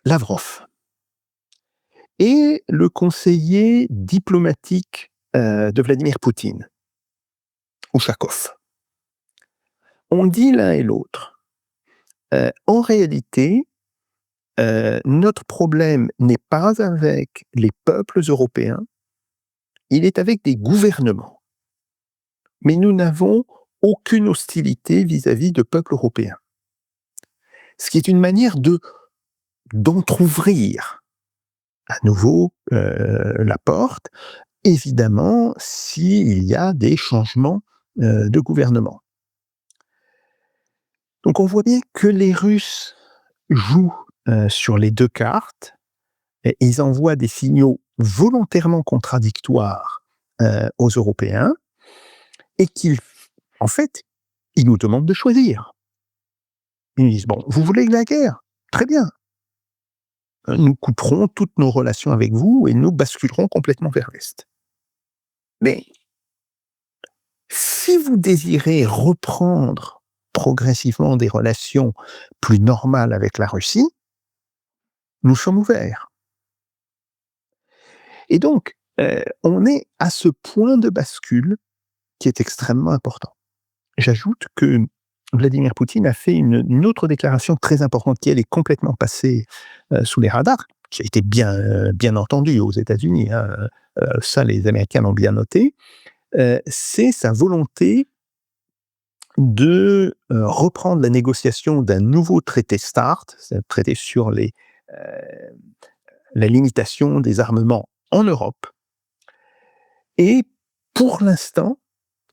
Lavrov est le conseiller diplomatique de Vladimir Poutine, Ushakov. On dit l'un et l'autre. En réalité, notre problème n'est pas avec les peuples européens, il est avec des gouvernements. Mais nous n'avons aucune hostilité vis-à-vis de peuples européens. Ce qui est une manière d'entrouvrir à nouveau la porte, évidemment, s'il y a des changements de gouvernement. Donc on voit bien que les Russes jouent sur les deux cartes, et ils envoient des signaux volontairement contradictoires aux Européens, et en fait, ils nous demandent de choisir. Ils nous disent, bon, vous voulez la guerre? Très bien. Nous couperons toutes nos relations avec vous et nous basculerons complètement vers l'Est. Mais si vous désirez reprendre progressivement des relations plus normales avec la Russie, nous sommes ouverts. Et donc, on est à ce point de bascule qui est extrêmement important. J'ajoute que Vladimir Poutine a fait une autre déclaration très importante qui, elle, est complètement passée sous les radars, qui a été bien entendue aux États-Unis. Hein. Ça, les Américains l'ont bien noté. C'est sa volonté de reprendre la négociation d'un nouveau traité START, c'est un traité sur la limitation des armements en Europe, et pour l'instant,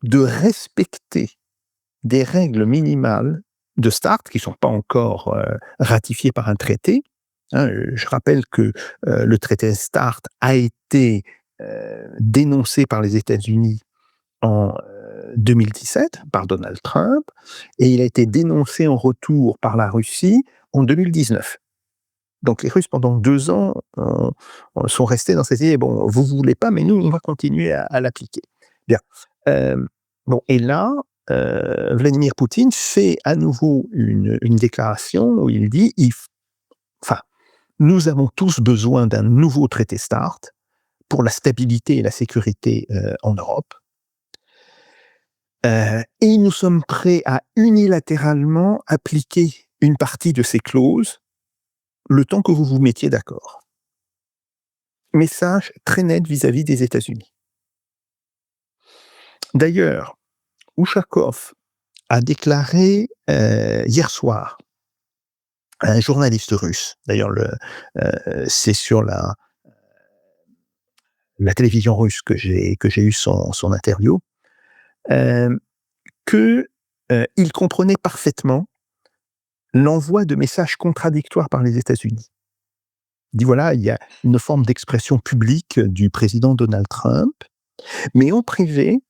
de respecter des règles minimales de START qui ne sont pas encore ratifiées par un traité. Hein, je rappelle que le traité START a été dénoncé par les États-Unis en 2017 par Donald Trump, et il a été dénoncé en retour par la Russie en 2019. Donc les Russes, pendant 2 ans, sont restés dans cette idée, bon, vous ne voulez pas, mais nous, on va continuer à l'appliquer. Bien. Bon, et là, Vladimir Poutine fait à nouveau une déclaration où il dit, nous avons tous besoin d'un nouveau traité START pour la stabilité et la sécurité en Europe. Et nous sommes prêts à unilatéralement appliquer une partie de ces clauses le temps que vous vous mettiez d'accord. Message très net vis-à-vis des États-Unis. D'ailleurs, Ushakov a déclaré hier soir à un journaliste russe, d'ailleurs c'est sur la télévision russe que j'ai eu son interview, qu'il comprenait parfaitement l'envoi de messages contradictoires par les États-Unis. Il dit voilà, il y a une forme d'expression publique du président Donald Trump, mais en privé,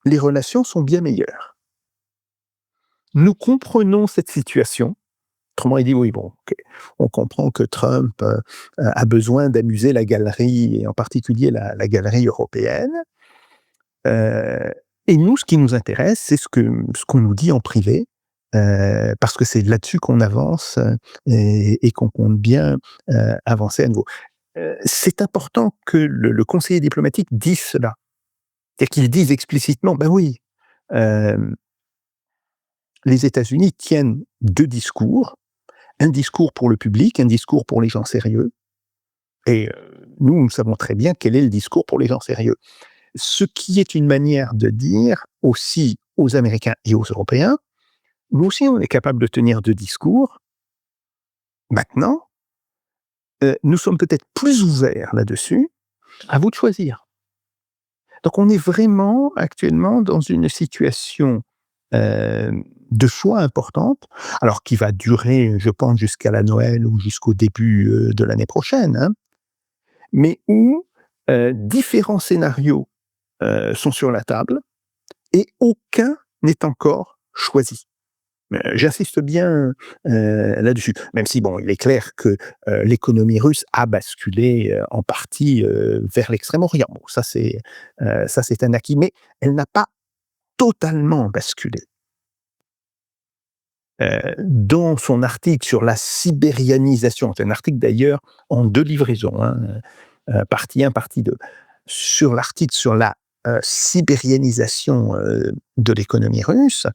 les relations sont bien meilleures. Nous comprenons cette situation. Autrement, il dit oui, bon, okay. On comprend que Trump a besoin d'amuser la galerie, et en particulier la galerie européenne. Et nous, ce qui nous intéresse, c'est ce qu'on nous dit en privé, parce que c'est là-dessus qu'on avance et qu'on compte bien avancer à nouveau. C'est important que le conseiller diplomatique dise cela. C'est-à-dire qu'ils disent explicitement, ben oui, les États-Unis tiennent 2 discours, un discours pour le public, un discours pour les gens sérieux, et nous savons très bien quel est le discours pour les gens sérieux. Ce qui est une manière de dire aussi aux Américains et aux Européens, nous aussi on est capable de tenir 2 discours. Maintenant, nous sommes peut-être plus ouverts là-dessus, à vous de choisir. Donc on est vraiment actuellement dans une situation de choix importante, alors qui va durer, je pense, jusqu'à la Noël ou jusqu'au début de l'année prochaine, hein, mais où différents scénarios sont sur la table et aucun n'est encore choisi. J'insiste bien là-dessus, même si bon, il est clair que l'économie russe a basculé en partie vers l'Extrême-Orient. Bon, ça c'est un acquis, mais elle n'a pas totalement basculé. Dans son article sur la sibérianisation, c'est un article d'ailleurs en 2 livraisons, hein, partie 1, partie 2, sur l'article sur la sibérianisation de l'économie russe,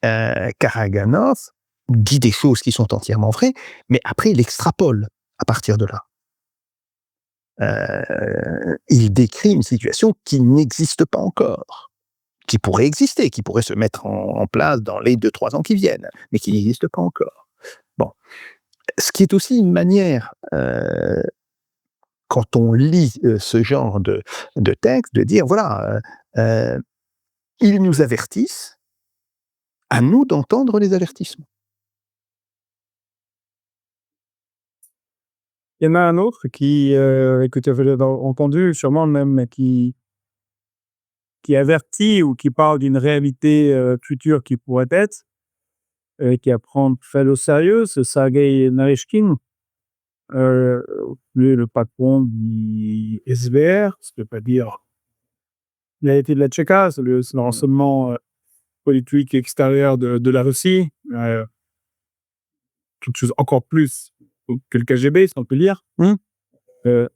Karaganov dit des choses qui sont entièrement vraies, mais après il extrapole à partir de là. Il décrit une situation qui n'existe pas encore, qui pourrait exister, qui pourrait se mettre en place dans les 2-3 ans qui viennent, mais qui n'existe pas encore. Bon, ce qui est aussi une manière, quand on lit ce genre de texte, de dire voilà, ils nous avertissent, à nous d'entendre les avertissements. Il y en a un autre que tu avais entendu sûrement même, mais qui avertit ou qui parle d'une réalité future qui pourrait être, qui à prendre fait au sérieux, c'est Sergueï Naryshkin, euh, lui, le patron du SVR, ce que veut pas dire. Il a été de la Tchéka, c'est le renseignement politique extérieur de la Russie, quelque chose encore plus que le KGB, si on peut dire. Euh,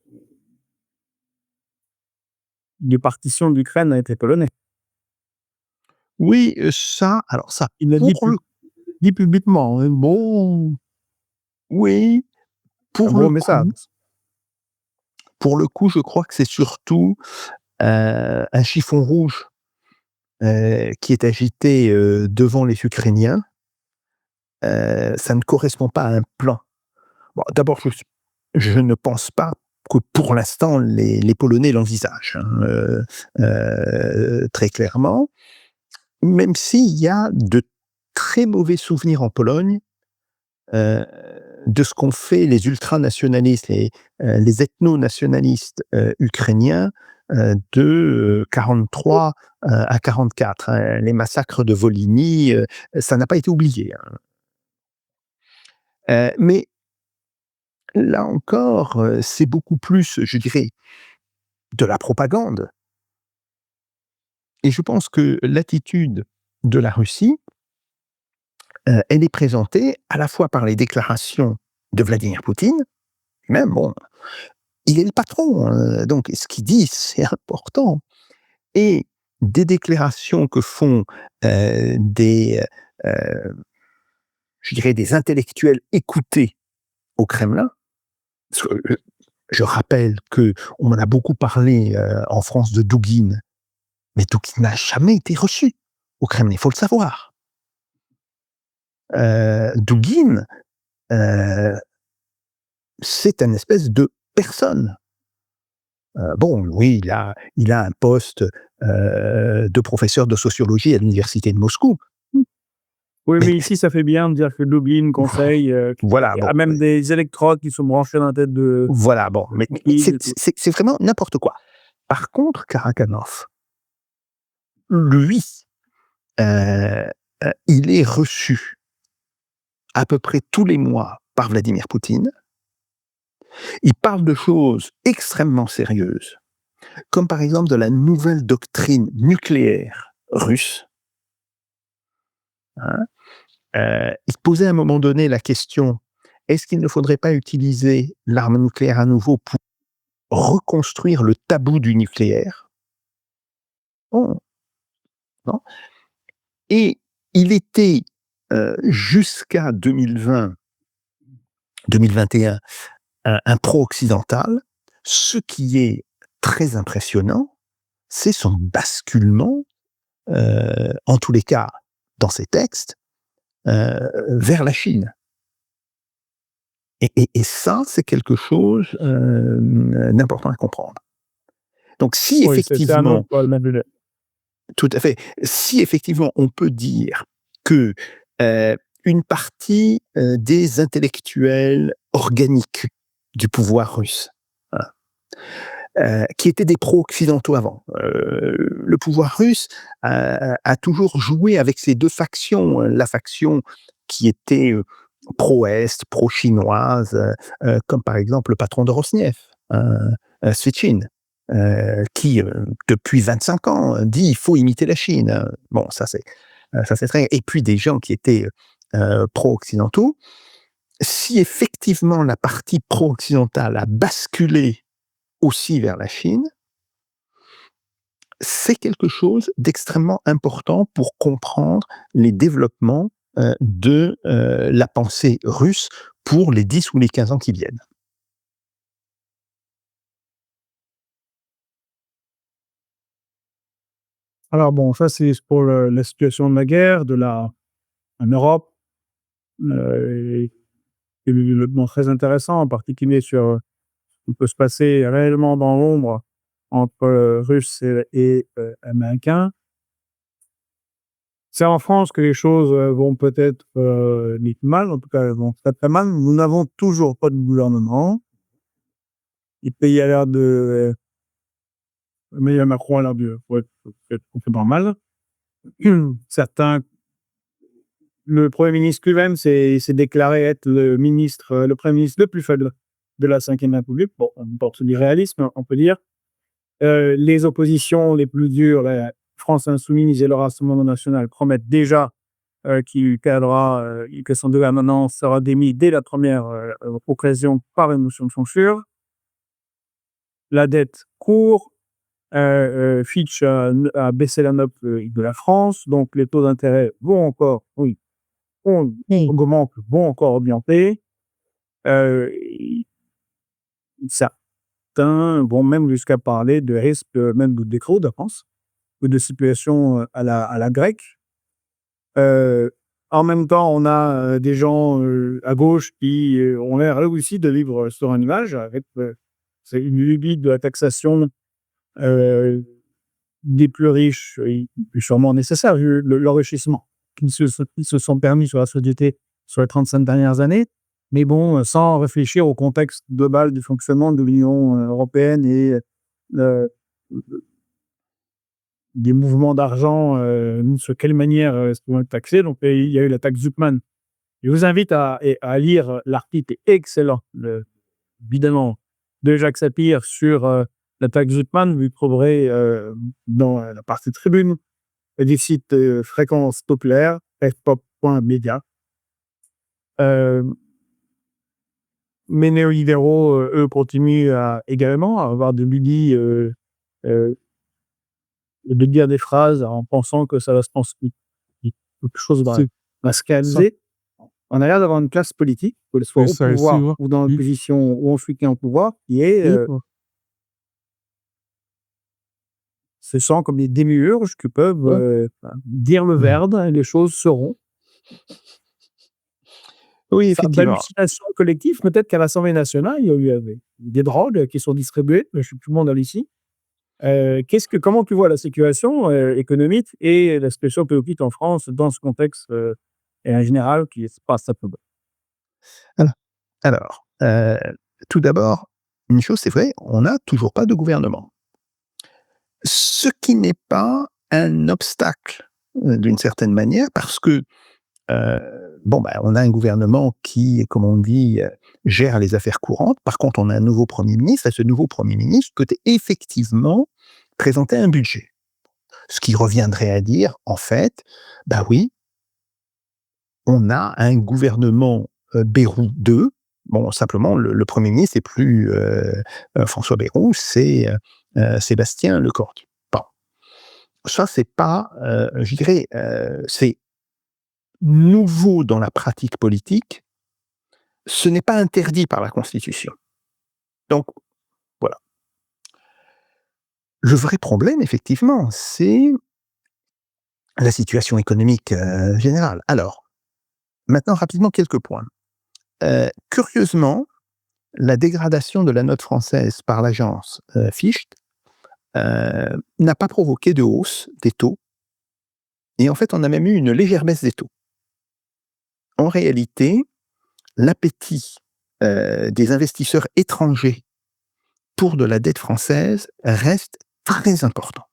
les partitions d'Ukraine a été polonais. Oui, ça, alors ça, Il l'a dit publiquement. Hein. Bon, oui, un pour gros le message. coup, je crois que c'est surtout un chiffon rouge qui est agité devant les Ukrainiens. Ça ne correspond pas à un plan. Bon, d'abord, je ne pense pas que pour l'instant les Polonais l'envisagent très clairement, même s'il y a de très mauvais souvenirs en Pologne de ce qu'ont fait les ultranationalistes, les ethno-nationalistes ukrainiens de 43 à 44. Hein. Les massacres de Volhynie, ça n'a pas été oublié. Hein. Mais là encore, c'est beaucoup plus, je dirais, de la propagande. Et je pense que l'attitude de la Russie, elle est présentée à la fois par les déclarations de Vladimir Poutine, même bon, il est le patron, donc ce qu'il dit, c'est important. Et des déclarations que font je dirais, des intellectuels écoutés au Kremlin. Parce que, je rappelle qu'on en a beaucoup parlé en France de Douguine, mais Douguine n'a jamais été reçu au Kremlin, il faut le savoir. Douguine, c'est une espèce de personne. Bon, oui, il a un poste de professeur de sociologie à l'université de Moscou. Oui, mais ici, ça fait bien de dire que Douguine conseille, voilà, il y a bon. même des électrodes qui sont branchés dans la tête de... Voilà, bon, mais c'est vraiment n'importe quoi. Par contre, Karaganov, lui, il est reçu à peu près tous les mois par Vladimir Poutine. Il parle de choses extrêmement sérieuses, comme par exemple de la nouvelle doctrine nucléaire russe. Hein. Il posait à un moment donné la question, est-ce qu'il ne faudrait pas utiliser l'arme nucléaire à nouveau pour reconstruire le tabou du nucléaire? Oh, non. Et il était jusqu'à 2020-2021 un pro-occidental. Ce qui est très impressionnant, c'est son basculement, en tous les cas dans ses textes, vers la Chine. Et ça, c'est quelque chose d'important à comprendre. Donc si Oui, c'est un effectivement, autre Paul Manuel. tout à fait, si effectivement on peut dire que une partie des intellectuels organiques du pouvoir russe qui étaient des pro-occidentaux avant. Le pouvoir russe a toujours joué avec ces deux factions. La faction qui était pro-Est, pro-chinoise, comme par exemple le patron de Rosneft, Svitchin, qui, depuis 25 ans, dit il faut imiter la Chine. Bon, ça c'est très. Et puis des gens qui étaient pro-occidentaux. Si effectivement la partie pro-occidentale a basculé aussi vers la Chine, c'est quelque chose d'extrêmement important pour comprendre les développements de la pensée russe pour les 10 ou les 15 ans qui viennent. Alors bon, ça c'est pour la situation de la guerre en Europe, et développement très intéressant, en particulier sur ce qui peut se passer réellement dans l'ombre entre Russes et Américains. C'est en France que les choses vont peut-être ni mal, en tout cas elles vont très très mal. Nous n'avons toujours pas de gouvernement. Le pays a l'air de... mais Macron a l'air de être complètement mal. Certains... Le Premier ministre lui-même s'est déclaré être le Premier ministre le plus faible de la Ve République. Bon, on porte du réalisme, on peut dire. Les oppositions les plus dures, la France Insoumise et le Rassemblement national, promettent déjà que son gouvernement sera démis dès la première occasion par une motion de censure. La dette court. Fitch a baissé la note de la France, donc les taux d'intérêt vont encore, augmentent, vont encore augmenter. Certains vont même jusqu'à parler de risque même de décroc de France ou de situation à la grecque. En même temps, on a des gens à gauche qui ont l'air eux aussi de vivre sur un nuage avec c'est une lubie de la taxation des plus riches, et sûrement nécessaire vu l'enrichissement qu'ils se sont permis sur la société sur les 35 dernières années. Mais bon, sans réfléchir au contexte global du fonctionnement de l'Union européenne et des mouvements d'argent, sur quelle manière est-ce qu'ils vont être taxés. Donc, il y a eu la taxe Zuckman. Je vous invite à lire l'article excellent, évidemment, de Jacques Sapir sur la taxe Zuckman. Vous le trouverez dans la partie tribune du site Fréquence Populaire, fpop.media. Mais néolibéraux, eux, continuent également à avoir de l'idée de dire des phrases en pensant que ça va se penser, quelque chose va se calmer. On a l'air d'avoir une classe politique, qu'elle soit au pouvoir ou dans l'opposition ou en soutien au pouvoir, qui est se sent comme des démiurges qui peuvent dire le verbe et les choses seront. Oui, C'est une effectivement. hallucination collective. Peut-être qu'à l'Assemblée nationale, il y a eu des drogues qui sont distribuées, mais je suis tout le monde dans ici. Comment tu vois la situation économique et la situation politique en France dans ce contexte et en général qui se passe à peu près? Alors, tout d'abord, une chose, c'est vrai, on n'a toujours pas de gouvernement. Ce qui n'est pas un obstacle, d'une certaine manière, parce que, on a un gouvernement qui, comme on dit, gère les affaires courantes. Par contre, on a un nouveau Premier ministre, et ce nouveau Premier ministre peut effectivement présenter un budget. Ce qui reviendrait à dire, en fait, oui, on a un gouvernement Bayrou II. Bon, simplement, le Premier ministre n'est plus François Bayrou, c'est Sébastien Lecornu. Bon. Ça, c'est pas, je dirais, c'est nouveau dans la pratique politique. Ce n'est pas interdit par la Constitution. Donc, voilà. Le vrai problème, effectivement, c'est la situation économique générale. Alors, maintenant, rapidement, quelques points. Curieusement, la dégradation de la note française par l'agence Fitch n'a pas provoqué de hausse des taux. Et en fait, on a même eu une légère baisse des taux. En réalité, l'appétit des investisseurs étrangers pour de la dette française reste très important.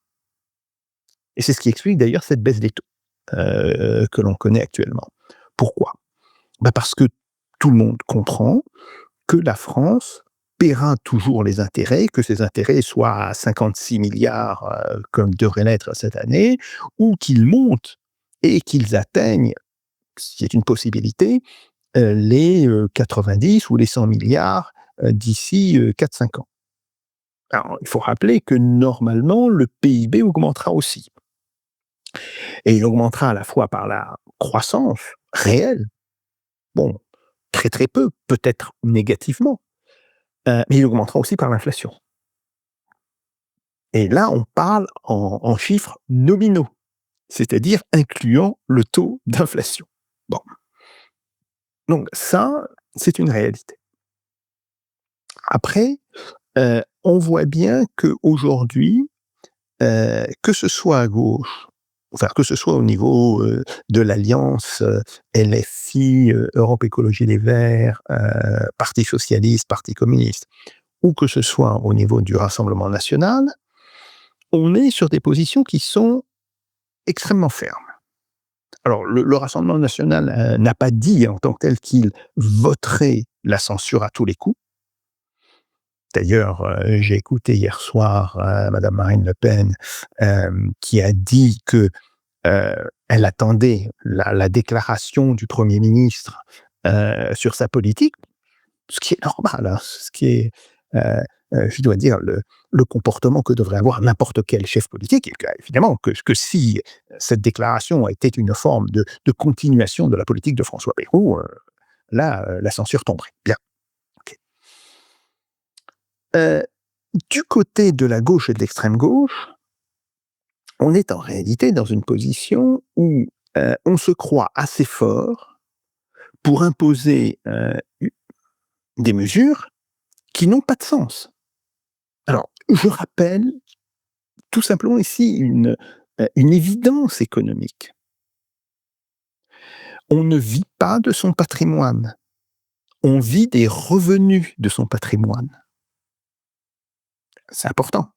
Et c'est ce qui explique d'ailleurs cette baisse des taux que l'on connaît actuellement. Pourquoi? Parce que tout le monde comprend que la France paiera toujours les intérêts, que ces intérêts soient à 56 milliards comme devrait l'être cette année, ou qu'ils montent et qu'ils atteignent, ce qui est une possibilité, les 90 ou les 100 milliards d'ici 4-5 ans. Alors, il faut rappeler que normalement, le PIB augmentera aussi. Et il augmentera à la fois par la croissance réelle, bon, très très peu, peut-être négativement, mais il augmentera aussi par l'inflation. Et là, on parle en chiffres nominaux, c'est-à-dire incluant le taux d'inflation. Bon, donc ça, c'est une réalité. Après, on voit bien qu'aujourd'hui, que ce soit à gauche, enfin que ce soit au niveau de l'alliance LFI, Europe Écologie Les Verts, Parti Socialiste, Parti Communiste, ou que ce soit au niveau du Rassemblement National, on est sur des positions qui sont extrêmement fermes. Alors, le Rassemblement National n'a pas dit en tant que tel qu'il voterait la censure à tous les coups. D'ailleurs, j'ai écouté hier soir Madame Marine Le Pen qui a dit que elle attendait la déclaration du Premier ministre sur sa politique, ce qui est normal, hein, ce qui est, je dois dire, le comportement que devrait avoir n'importe quel chef politique. Et évidemment, que si cette déclaration était une forme de continuation de la politique de François Bayrou, là, la censure tomberait. Bien. Okay. Du côté de la gauche et de l'extrême gauche, on est en réalité dans une position où on se croit assez fort pour imposer des mesures qui n'ont pas de sens. Alors, je rappelle tout simplement ici une évidence économique. On ne vit pas de son patrimoine. On vit des revenus de son patrimoine. C'est important.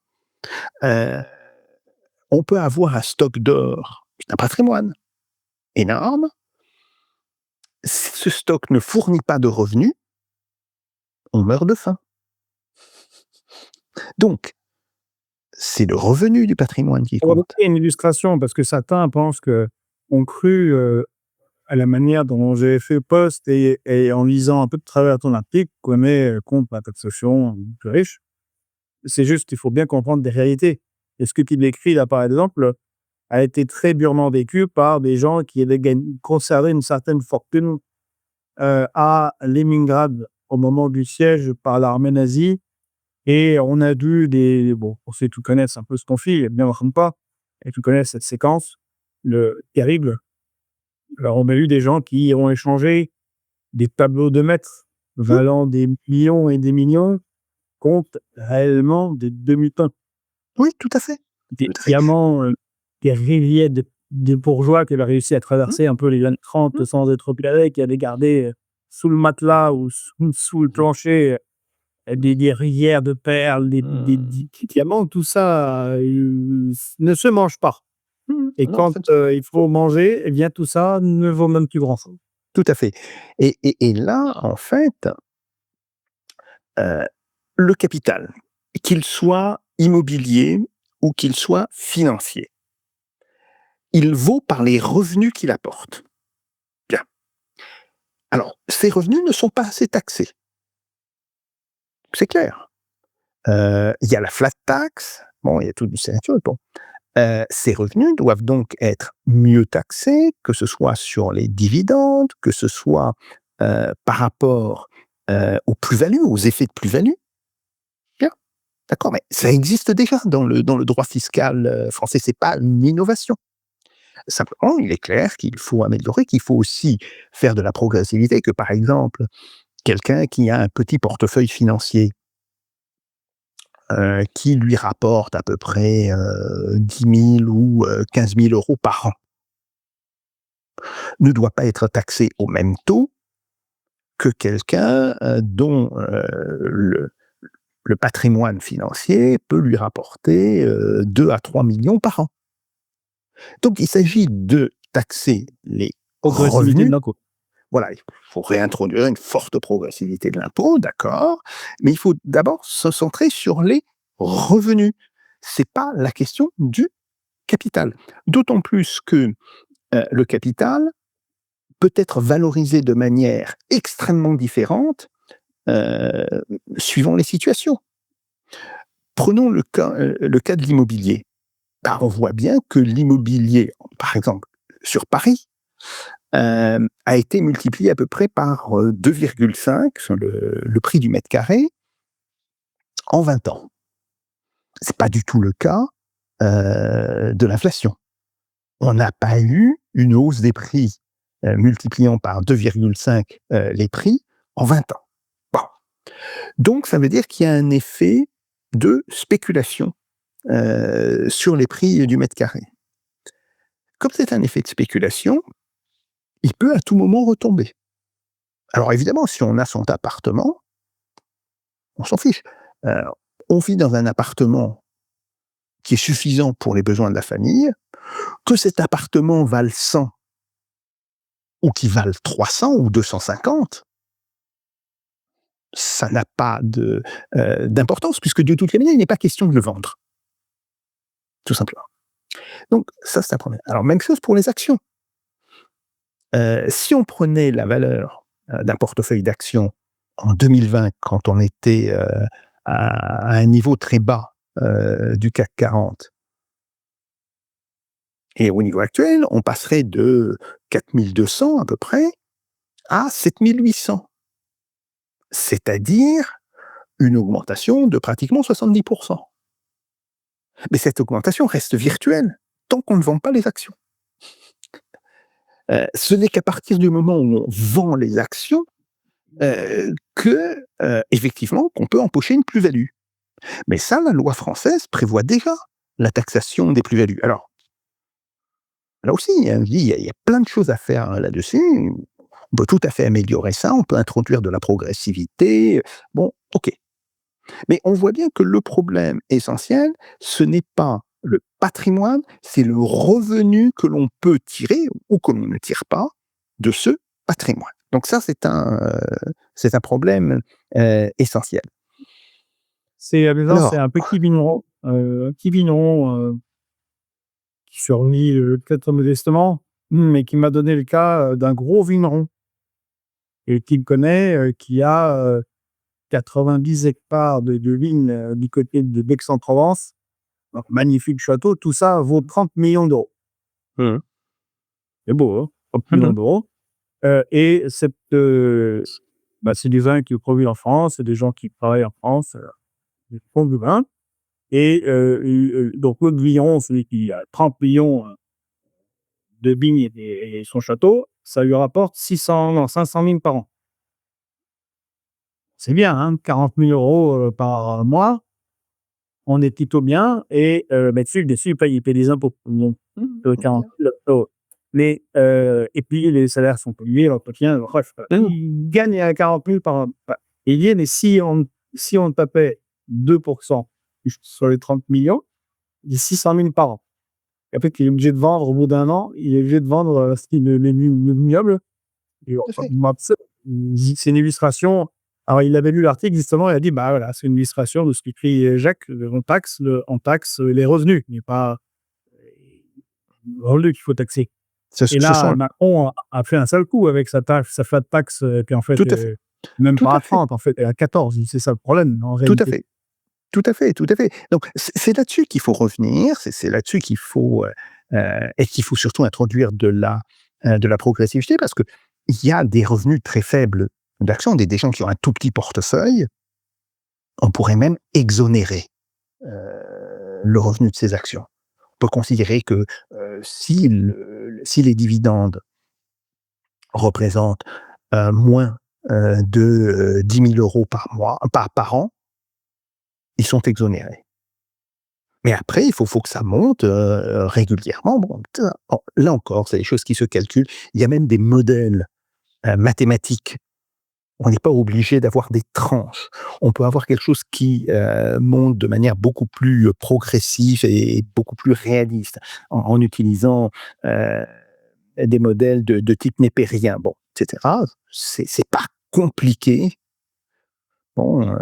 On peut avoir un stock d'or, un patrimoine énorme. Si ce stock ne fournit pas de revenus, on meurt de faim. Donc, c'est le revenu du patrimoine qui On va compte. donner une illustration parce que certains pensent qu'on crut à la manière dont j'avais fait poste et en lisant un peu de travers ton article qu'on est contre la taxation des plus riches. C'est juste qu'il faut bien comprendre des réalités. Et ce que tu décris là, par exemple, a été très durement vécu par des gens qui avaient conservé une certaine fortune à Leningrad au moment du siège par l'armée nazie. Et on a dû bon, pour ceux qui connaissent un peu ce conflit, bien raconte pas, et qui connaissent cette séquence, le terrible. Alors, on a eu des gens qui ont échangé des tableaux de maître valant des millions et des millions contre réellement des demi-tons. Oui, tout à fait. Des Tout à fait. diamants, des rivières de bourgeois qui avaient réussi à traverser un peu les années 30 sans être repérés, qui avaient gardé sous le matelas ou sous le plancher des rivières de perles, des diamants, tout ça ne se mange pas. Et Non, en quand fait, il faut manger, eh bien tout ça ne vaut même plus grand-chose. tout à fait. Et là, en fait, le capital, qu'il soit immobilier ou qu'il soit financier, il vaut par les revenus qu'il apporte. Bien. Alors, ces revenus ne sont pas assez taxés. C'est clair. Il y a la flat tax, bon, il y a toute une série de choses, bon. Ces revenus doivent donc être mieux taxés, que ce soit sur les dividendes, que ce soit par rapport aux plus-values, aux effets de plus-value. Bien, d'accord, mais ça existe déjà dans le droit fiscal français, c'est pas une innovation. Simplement, il est clair qu'il faut améliorer, qu'il faut aussi faire de la progressivité, que par exemple, quelqu'un qui a un petit portefeuille financier, qui lui rapporte à peu près 10 000 ou 15 000 euros par an, ne doit pas être taxé au même taux que quelqu'un dont le patrimoine financier peut lui rapporter 2 à 3 millions par an. Donc, il s'agit de taxer les Progressivité de revenus. l'impôt. Voilà, il faut réintroduire une forte progressivité de l'impôt, d'accord, mais il faut d'abord se centrer sur les revenus. C'est pas la question du capital. D'autant plus que le capital peut être valorisé de manière extrêmement différente euh, suivant les situations. Prenons le cas de l'immobilier. Ben, on voit bien que l'immobilier, par exemple, sur Paris, a été multiplié à peu près par 2,5 sur le prix du mètre carré en 20 ans. C'est pas du tout le cas de l'inflation. On n'a pas eu une hausse des prix multipliant par 2,5 les prix en 20 ans. Bon. Donc, ça veut dire qu'il y a un effet de spéculation sur les prix du mètre carré. Comme c'est un effet de spéculation, il peut à tout moment retomber. Alors évidemment, si on a son appartement, on s'en fiche. On vit dans un appartement qui est suffisant pour les besoins de la famille, que cet appartement vale 100 ou qu'il vale 300 ou 250, ça n'a pas d'importance, puisque de toute manière, il n'est pas question de le vendre. Tout simplement. Donc ça, c'est un problème. Alors même chose pour les actions. Si on prenait la valeur d'un portefeuille d'actions en 2020, quand on était à un niveau très bas du CAC 40, et au niveau actuel, on passerait de 4200 à peu près à 7800. C'est-à-dire une augmentation de pratiquement 70%. Mais cette augmentation reste virtuelle tant qu'on ne vend pas les actions. Ce n'est qu'à partir du moment où on vend les actions effectivement, qu'on peut empocher une plus-value. Mais ça, la loi française prévoit déjà la taxation des plus-values. Alors, là aussi, il y a plein de choses à faire là-dessus. On peut tout à fait améliorer ça, on peut introduire de la progressivité. Bon, ok. Mais on voit bien que le problème essentiel, ce n'est pas le patrimoine, c'est le revenu que l'on peut tirer ou que l'on ne tire pas de ce patrimoine. Donc ça, c'est un problème essentiel. C'est amusant, c'est Alors, un petit vigneron, qui survit peut-être modestement, mais qui m'a donné le cas d'un gros vigneron et qui me connaît, qui a 90 hectares de vignes du côté de Aix-en-Provence. Donc, magnifique château, tout ça vaut 30 millions d'euros. Mmh. C'est beau, hein, 30 Mmh. millions d'euros. Et c'est des vins qui sont produits en France, c'est des gens qui travaillent en France, ils font du vin. Et donc l'autre vigneron, celui qui a 30 millions de vignes et son château, ça lui rapporte 500 000 par an. C'est bien, hein, 40 000 euros par mois. On est plutôt bien. Et dessus, il paye des impôts. Donc, 40 000 euros. Et puis, les salaires sont payés, l'entretien, bref. Il gagne à 40 000 par an. Il vient, et si on tapait 2% sur les 30 millions, il y a 600 000 par an. Et après, il est obligé de vendre au bout d'un an, il est obligé de vendre l'immeuble. Et c'est une illustration. Alors, il avait lu l'article, justement, il a dit, bah voilà, c'est une illustration de ce qu'écrit Jacques, on taxe les revenus, mais pas le revenu qu'il faut taxer. Et là, Macron a fait un sale coup avec sa flat tax, qui en fait, Tout à fait. même Tout pas à à fait. 30, en fait, elle est à 14. C'est ça le problème, en Tout à réalité. fait. Tout à fait, tout à fait. Donc, c'est là-dessus qu'il faut revenir, c'est là-dessus qu'il faut, et qu'il faut surtout introduire de la progressivité, parce qu'il y a des revenus très faibles d'actions, des gens qui ont un tout petit portefeuille, on pourrait même exonérer le revenu de ces actions. On peut considérer que si les dividendes représentent moins de 10 000 euros par an, ils sont exonérés. Mais après, il faut que ça monte régulièrement. Bon, là encore, c'est des choses qui se calculent. Il y a même des modèles mathématiques On n'est pas obligé d'avoir des tranches. On peut avoir quelque chose qui monte de manière beaucoup plus progressive et beaucoup plus réaliste en utilisant des modèles de type népérien, bon, etc. C'est pas compliqué. Bon,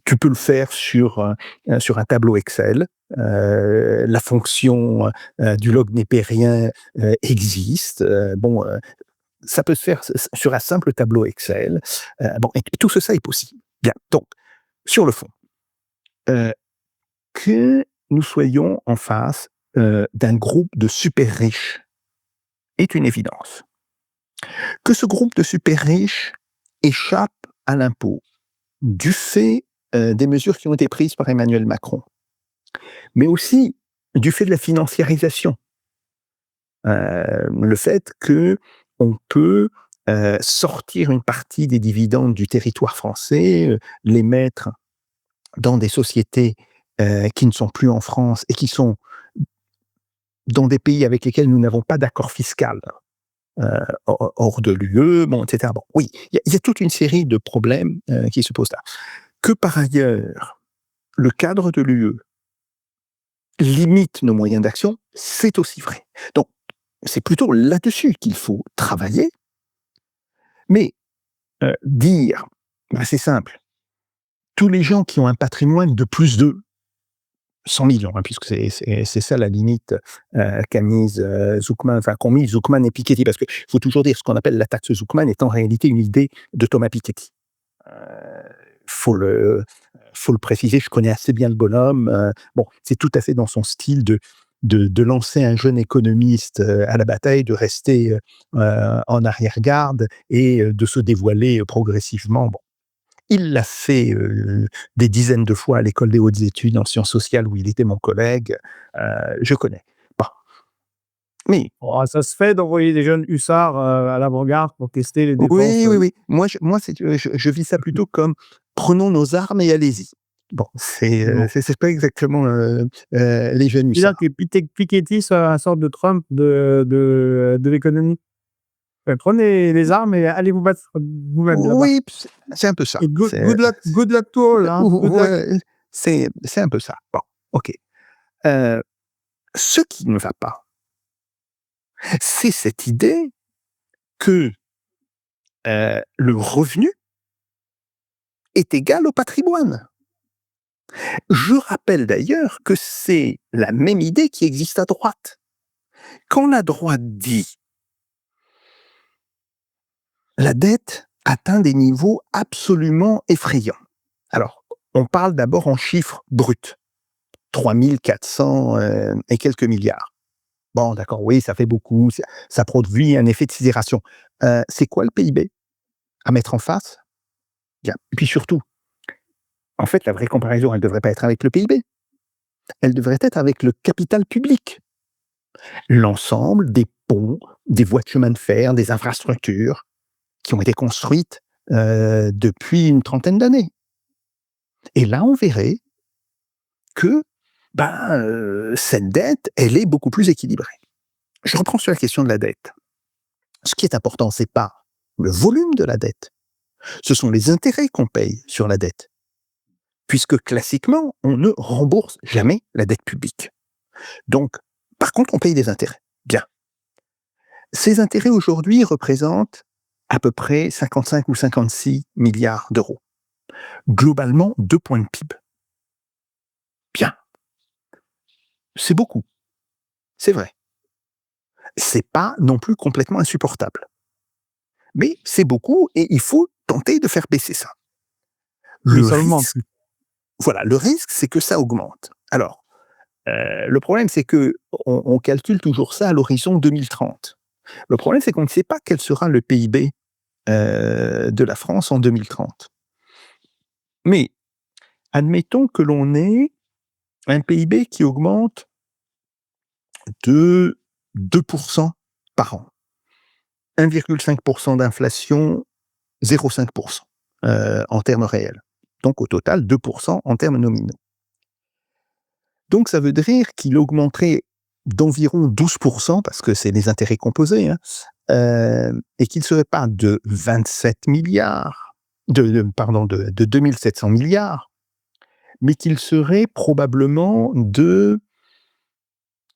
tu peux le faire sur un tableau Excel. La fonction du log népérien existe. Bon, ça peut se faire sur un simple tableau Excel. Bon, et tout ça est possible. Bien. Donc, sur le fond, que nous soyons en face d'un groupe de super riches est une évidence. Que ce groupe de super riches échappe à l'impôt du fait des mesures qui ont été prises par Emmanuel Macron, mais aussi du fait de la financiarisation. Le fait qu'on peut sortir une partie des dividendes du territoire français, les mettre dans des sociétés qui ne sont plus en France et qui sont dans des pays avec lesquels nous n'avons pas d'accord fiscal, hors de l'UE, bon, etc. Bon, oui, il y a toute une série de problèmes qui se posent là. Que par ailleurs, le cadre de l'UE limite nos moyens d'action, c'est aussi vrai. Donc, c'est plutôt là-dessus qu'il faut travailler. Mais dire, c'est simple, tous les gens qui ont un patrimoine de plus de 100 millions, hein, puisque c'est ça la limite qu'a mise Zuckman, enfin qu'ont mis Zuckman et Piketty, parce qu'il faut toujours dire ce qu'on appelle la taxe Zuckman est en réalité une idée de Thomas Piketty. Faut le préciser, je connais assez bien le bonhomme. Bon, c'est tout à fait dans son style de lancer un jeune économiste à la bataille, de rester en arrière-garde et de se dévoiler progressivement. Bon. Il l'a fait des dizaines de fois à l'école des hautes études en sciences sociales où il était mon collègue. Je connais. Bon. Mais Oh, ça se fait d'envoyer des jeunes hussards à l'avant-garde pour tester les défenses. oui. Moi, je vis ça plutôt comme prenons nos armes et allez-y. Bon, c'est pas exactement les jeunes hussards. C'est-à-dire que Piketty, c'est une sorte de Trump de l'économie. Prenez les armes et allez vous battre vous-même là-bas. Oui, c'est un peu ça. Et good luck to all. Hein. Good luck. Ouais, c'est un peu ça. Bon, ok. Ce qui ne va pas, c'est cette idée que le revenu est égal au patrimoine. Je rappelle d'ailleurs que c'est la même idée qui existe à droite. Quand la droite dit la dette atteint des niveaux absolument effrayants. Alors, on parle d'abord en chiffres bruts. 3 400 et quelques milliards. Bon, d'accord, oui, ça fait beaucoup, ça produit un effet de sidération. C'est quoi le PIB à mettre en face? Bien. Et puis surtout, en fait, la vraie comparaison, elle ne devrait pas être avec le PIB. Elle devrait être avec le capital public. L'ensemble des ponts, des voies de chemin de fer, des infrastructures qui ont été construites depuis une trentaine d'années. Et là, on verrait que cette dette, elle est beaucoup plus équilibrée. Je reprends sur la question de la dette. Ce qui est important, c'est pas le volume de la dette, ce sont les intérêts qu'on paye sur la dette. Puisque classiquement, on ne rembourse jamais la dette publique. Donc, par contre, on paye des intérêts. Bien. Ces intérêts aujourd'hui représentent à peu près 55 ou 56 milliards d'euros. Globalement, 2 points de PIB. Bien. C'est beaucoup. C'est vrai. C'est pas non plus complètement insupportable. Mais c'est beaucoup et il faut tenter de faire baisser ça. Le risque, c'est que ça augmente. Alors, le problème, c'est que on calcule toujours ça à l'horizon 2030. Le problème, c'est qu'on ne sait pas quel sera le PIB de la France en 2030. Mais admettons que l'on ait un PIB qui augmente de 2% par an. 1,5% d'inflation, 0,5% en termes réels. Donc au total, 2% en termes nominaux. Donc ça veut dire qu'il augmenterait d'environ 12%, parce que c'est les intérêts composés, hein, et qu'il ne serait pas de 27 milliards, de 2 700 milliards, mais qu'il serait probablement de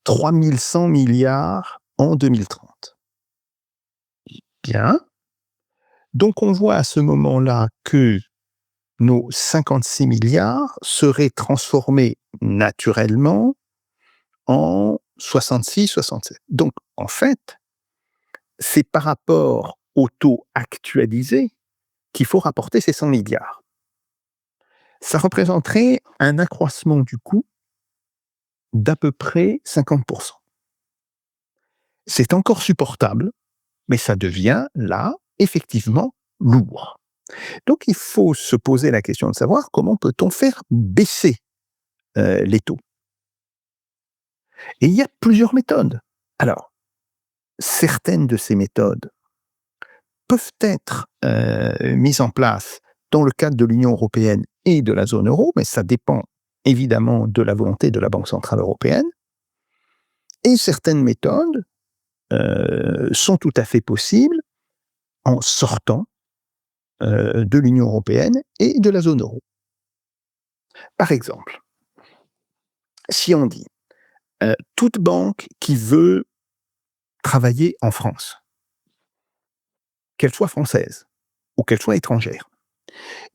3 100 milliards en 2030. Bien. Donc on voit à ce moment-là que nos 56 milliards seraient transformés naturellement en 66, 67. Donc en fait, c'est par rapport au taux actualisé qu'il faut rapporter ces 100 milliards. Ça représenterait un accroissement du coût d'à peu près 50%. C'est encore supportable, mais ça devient là, effectivement, lourd. Donc il faut se poser la question de savoir comment peut-on faire baisser les taux. Et il y a plusieurs méthodes. Alors, certaines de ces méthodes peuvent être mises en place dans le cadre de l'Union européenne et de la zone euro, mais ça dépend évidemment de la volonté de la Banque centrale européenne. Et certaines méthodes sont tout à fait possibles en sortant de l'Union européenne et de la zone euro. Par exemple, si on dit toute banque qui veut travailler en France, qu'elle soit française ou qu'elle soit étrangère,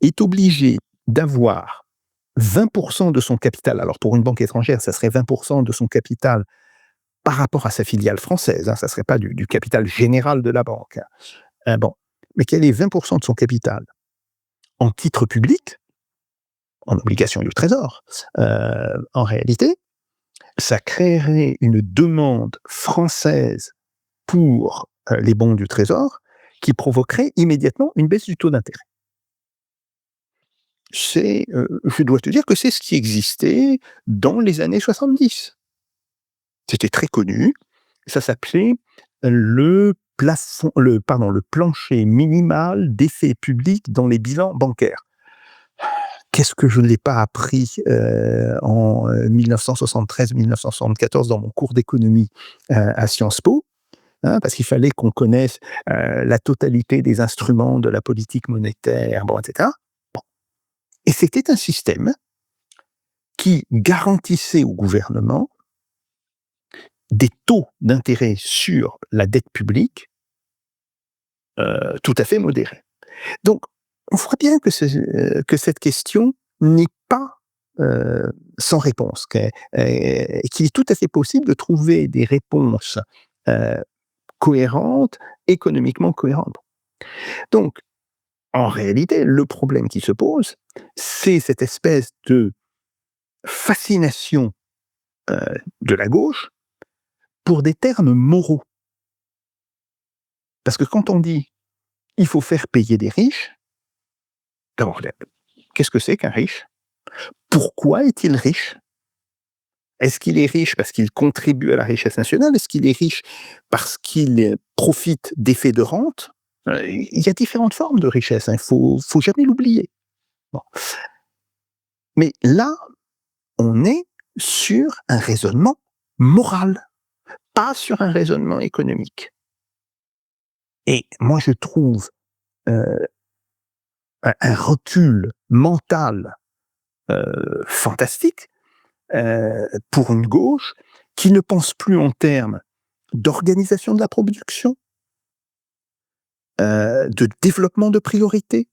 est obligée d'avoir 20% de son capital. Alors pour une banque étrangère, ça serait 20% de son capital par rapport à sa filiale française. Ça ne serait pas du capital général de la banque. Bon, mais qu'elle ait 20% de son capital en titre public, en obligation du Trésor, en réalité, ça créerait une demande française pour les bons du Trésor qui provoquerait immédiatement une baisse du taux d'intérêt. Je dois te dire que c'est ce qui existait dans les années 70. C'était très connu. Ça s'appelait le plancher minimal d'effet public dans les bilans bancaires. Qu'est-ce que je ne l'ai pas appris en 1973-1974 dans mon cours d'économie à Sciences Po, hein, parce qu'il fallait qu'on connaisse la totalité des instruments de la politique monétaire, etc. Bon. Et c'était un système qui garantissait au gouvernement des taux d'intérêt sur la dette publique tout à fait modérés. Donc, on voit bien que cette question n'est pas sans réponse, qu'il est tout à fait possible de trouver des réponses cohérentes, économiquement cohérentes. Donc, en réalité, le problème qui se pose, c'est cette espèce de fascination de la gauche pour des termes moraux. Parce que quand on dit il faut faire payer des riches, d'abord, qu'est-ce que c'est qu'un riche? Pourquoi est-il riche? Est-ce qu'il est riche parce qu'il contribue à la richesse nationale? Est-ce qu'il est riche parce qu'il profite d'effets de rente? Il y a différentes formes de richesse, il faut jamais l'oublier. Bon. Mais là, on est sur un raisonnement moral, pas sur un raisonnement économique. Et moi, je trouve un recul mental fantastique pour une gauche qui ne pense plus en termes d'organisation de la production, de développement de priorités,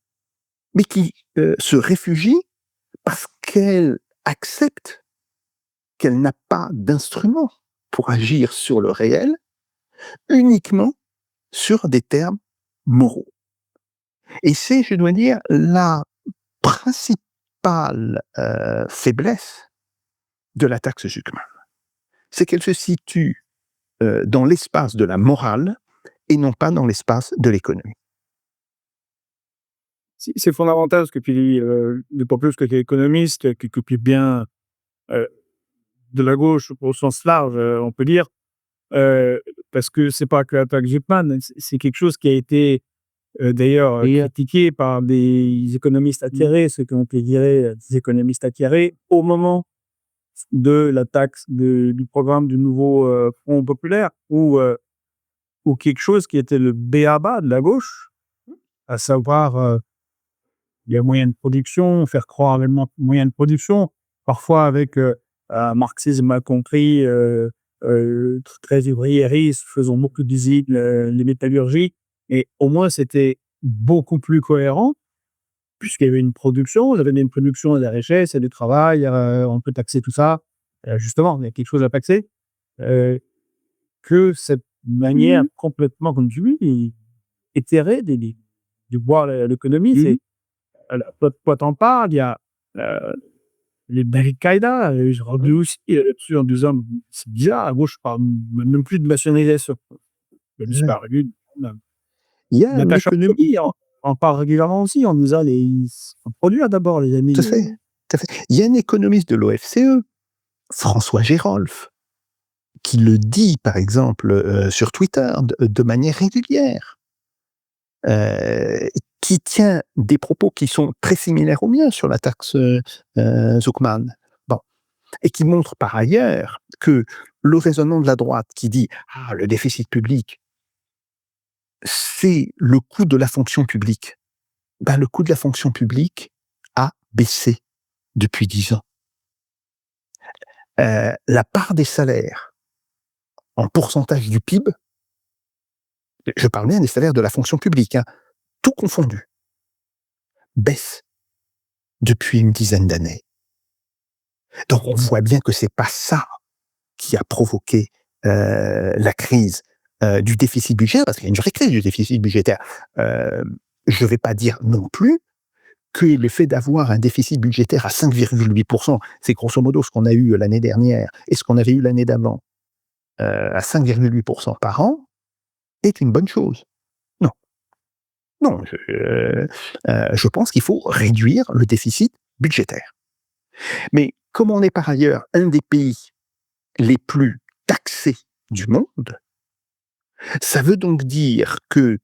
mais qui se réfugie parce qu'elle accepte qu'elle n'a pas d'instrument pour agir sur le réel, uniquement sur des termes moraux. Et c'est, je dois dire, la principale faiblesse de la taxe Zuckman. C'est qu'elle se situe dans l'espace de la morale et non pas dans l'espace de l'économie. C'est fondamental ce que tu dis, d'autant plus que tu es économiste, qui occupe bien de la gauche au sens large, on peut dire, parce que c'est pas que la taxe Zuckman, c'est quelque chose qui a été d'ailleurs critiqué par des économistes attitrés, ce qu'on peut dire des économistes attitrés, au moment de la taxe du programme du nouveau Front populaire, où ou quelque chose qui était le b.a.-ba de la gauche, à savoir les moyens de production, faire croire avec moyens de production, parfois avec un marxisme mal compris, très ouvriériste, faisant beaucoup d'usines, les métallurgies, et au moins c'était beaucoup plus cohérent, puisqu'il y avait une production, vous avez une production et de la richesse et du travail, on peut taxer tout ça, justement, il y a quelque chose à taxer, que cette manière complètement, comme tu dis, éthérée de voir l'économie. Mmh. C'est toi t'en parles, il y a les Al-Qaïda, j'ai Mmh. revu aussi là-dessus en disant: «C'est bizarre, à gauche, on parle même plus de nationalisation». Il a Ouais. disparu. Il y a une Natacha économie Polony en parle régulièrement aussi en disant: «Les faut produire d'abord les tout à amis». fait, tout à fait. Il y a un économiste de l'OFCE, François Gérolf, qui le dit, par exemple, sur Twitter de manière régulière, heu, qui tient des propos qui sont très similaires aux miens sur la taxe, Zuckman. Bon, et qui montre par ailleurs que le raisonnement de la droite qui dit: «Ah, le déficit public, c'est le coût de la fonction publique». Ben, le coût de la fonction publique a baissé depuis 10 ans. La part des salaires en pourcentage du PIB, je parle bien des salaires de la fonction publique, hein, tout confondu, baisse depuis une dizaine d'années. Donc on voit bien que c'est pas ça qui a provoqué, la crise, du déficit budgétaire, parce qu'il y a une vraie crise du déficit budgétaire. Je vais pas dire non plus que le fait d'avoir un déficit budgétaire à 5,8%, c'est grosso modo ce qu'on a eu l'année dernière et ce qu'on avait eu l'année d'avant, à 5,8% par an, est une bonne chose. Non, non, je pense qu'il faut réduire le déficit budgétaire. Mais comme on est par ailleurs un des pays les plus taxés du monde, ça veut donc dire que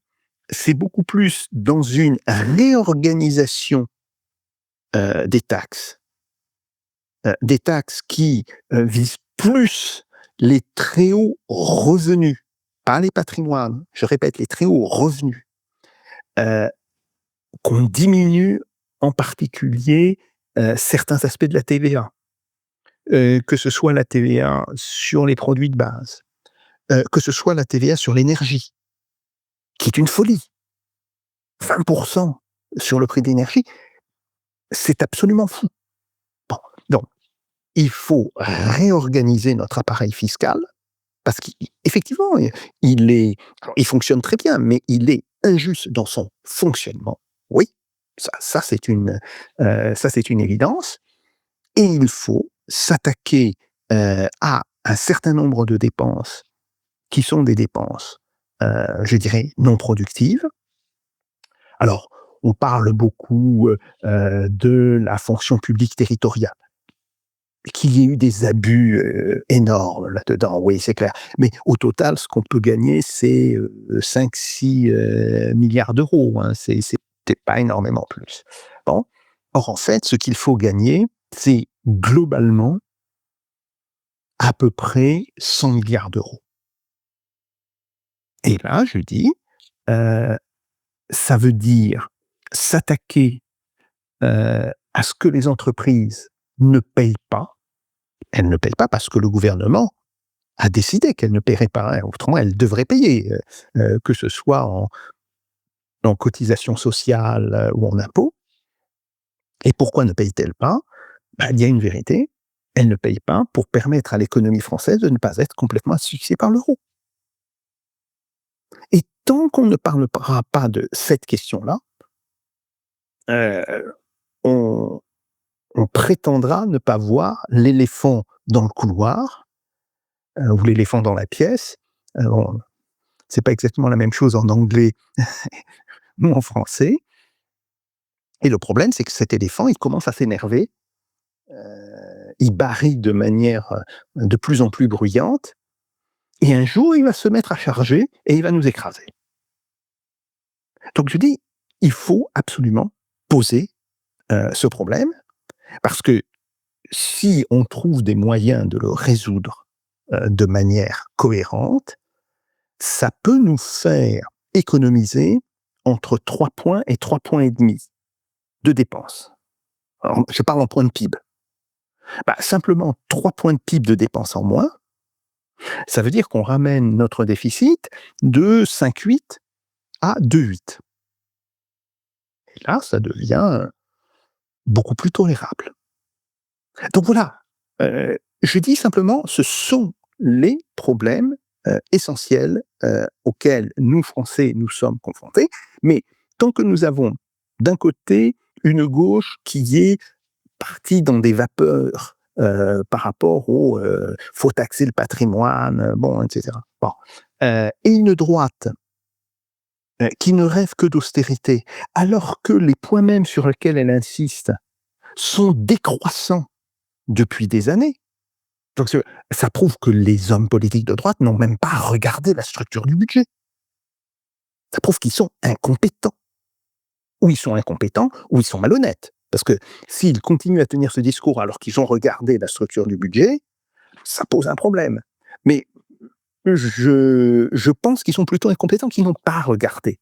c'est beaucoup plus dans une réorganisation, des taxes qui, visent plus les très hauts revenus, pas les patrimoines, je répète, les très hauts revenus, heu, qu'on diminue en particulier, certains aspects de la TVA, que ce soit la TVA sur les produits de base, que ce soit la TVA sur l'énergie, qui est une folie. 20% sur le prix de l'énergie, c'est absolument fou. Bon, donc il faut réorganiser notre appareil fiscal parce qu'effectivement, il fonctionne très bien, mais il est injuste dans son fonctionnement. Oui, ça c'est une évidence et il faut s'attaquer, à un certain nombre de dépenses qui sont des dépenses, je dirais non productives. Alors, on parle beaucoup, de la fonction publique territoriale. Qu'il y ait eu des abus, énormes là-dedans, oui, c'est clair. Mais au total, ce qu'on peut gagner, c'est, 5-6 milliards d'euros, hein. C'est pas énormément plus. Bon. Or, en fait, ce qu'il faut gagner, c'est globalement à peu près 100 milliards d'euros. Et là, je dis, heu, ça veut dire s'attaquer, à ce que les entreprises ne payent pas. Elles ne payent pas parce que le gouvernement a décidé qu'elle ne paierait pas, hein, autrement elle devrait payer, que ce soit en cotisations sociales, ou en impôts. Et pourquoi ne paye-t-elle pas? Bah, il y a une vérité, elle ne paye pas pour permettre à l'économie française de ne pas être complètement asphyxiée par l'euro. Et tant qu'on ne parlera pas de cette question-là, heu, on on prétendra ne pas voir l'éléphant dans le couloir, ou l'éléphant dans la pièce. Bon, c'est pas exactement la même chose en anglais ou en français. Et le problème, c'est que cet éléphant, il commence à s'énerver, il barille de manière, de plus en plus bruyante et un jour, il va se mettre à charger et il va nous écraser. Donc je dis, il faut absolument poser, ce problème parce que si on trouve des moyens de le résoudre, de manière cohérente, ça peut nous faire économiser entre 3 points et 3 points et demi de dépenses. Alors, je parle en points de PIB. Simplement 3 points de PIB de dépenses en moins, ça veut dire qu'on ramène notre déficit de 5,8 à 2,8. Et là, ça devient beaucoup plus tolérable. Donc voilà, je dis simplement, ce sont les problèmes essentiels auxquels nous, Français, nous sommes confrontés. Mais tant que nous avons, d'un côté, une gauche qui est partie dans des vapeurs par rapport au faut taxer le patrimoine, etc. Bon. Et une droite qui ne rêve que d'austérité, alors que les points mêmes sur lesquels elle insiste sont décroissants depuis des années. Donc ça prouve que les hommes politiques de droite n'ont même pas regardé la structure du budget. Ça prouve qu'ils sont incompétents. Ou ils sont incompétents, ou ils sont malhonnêtes. Parce que s'ils continuent à tenir ce discours alors qu'ils ont regardé la structure du budget, ça pose un problème. Mais je pense qu'ils sont plutôt incompétents, qu'ils n'ont pas regardé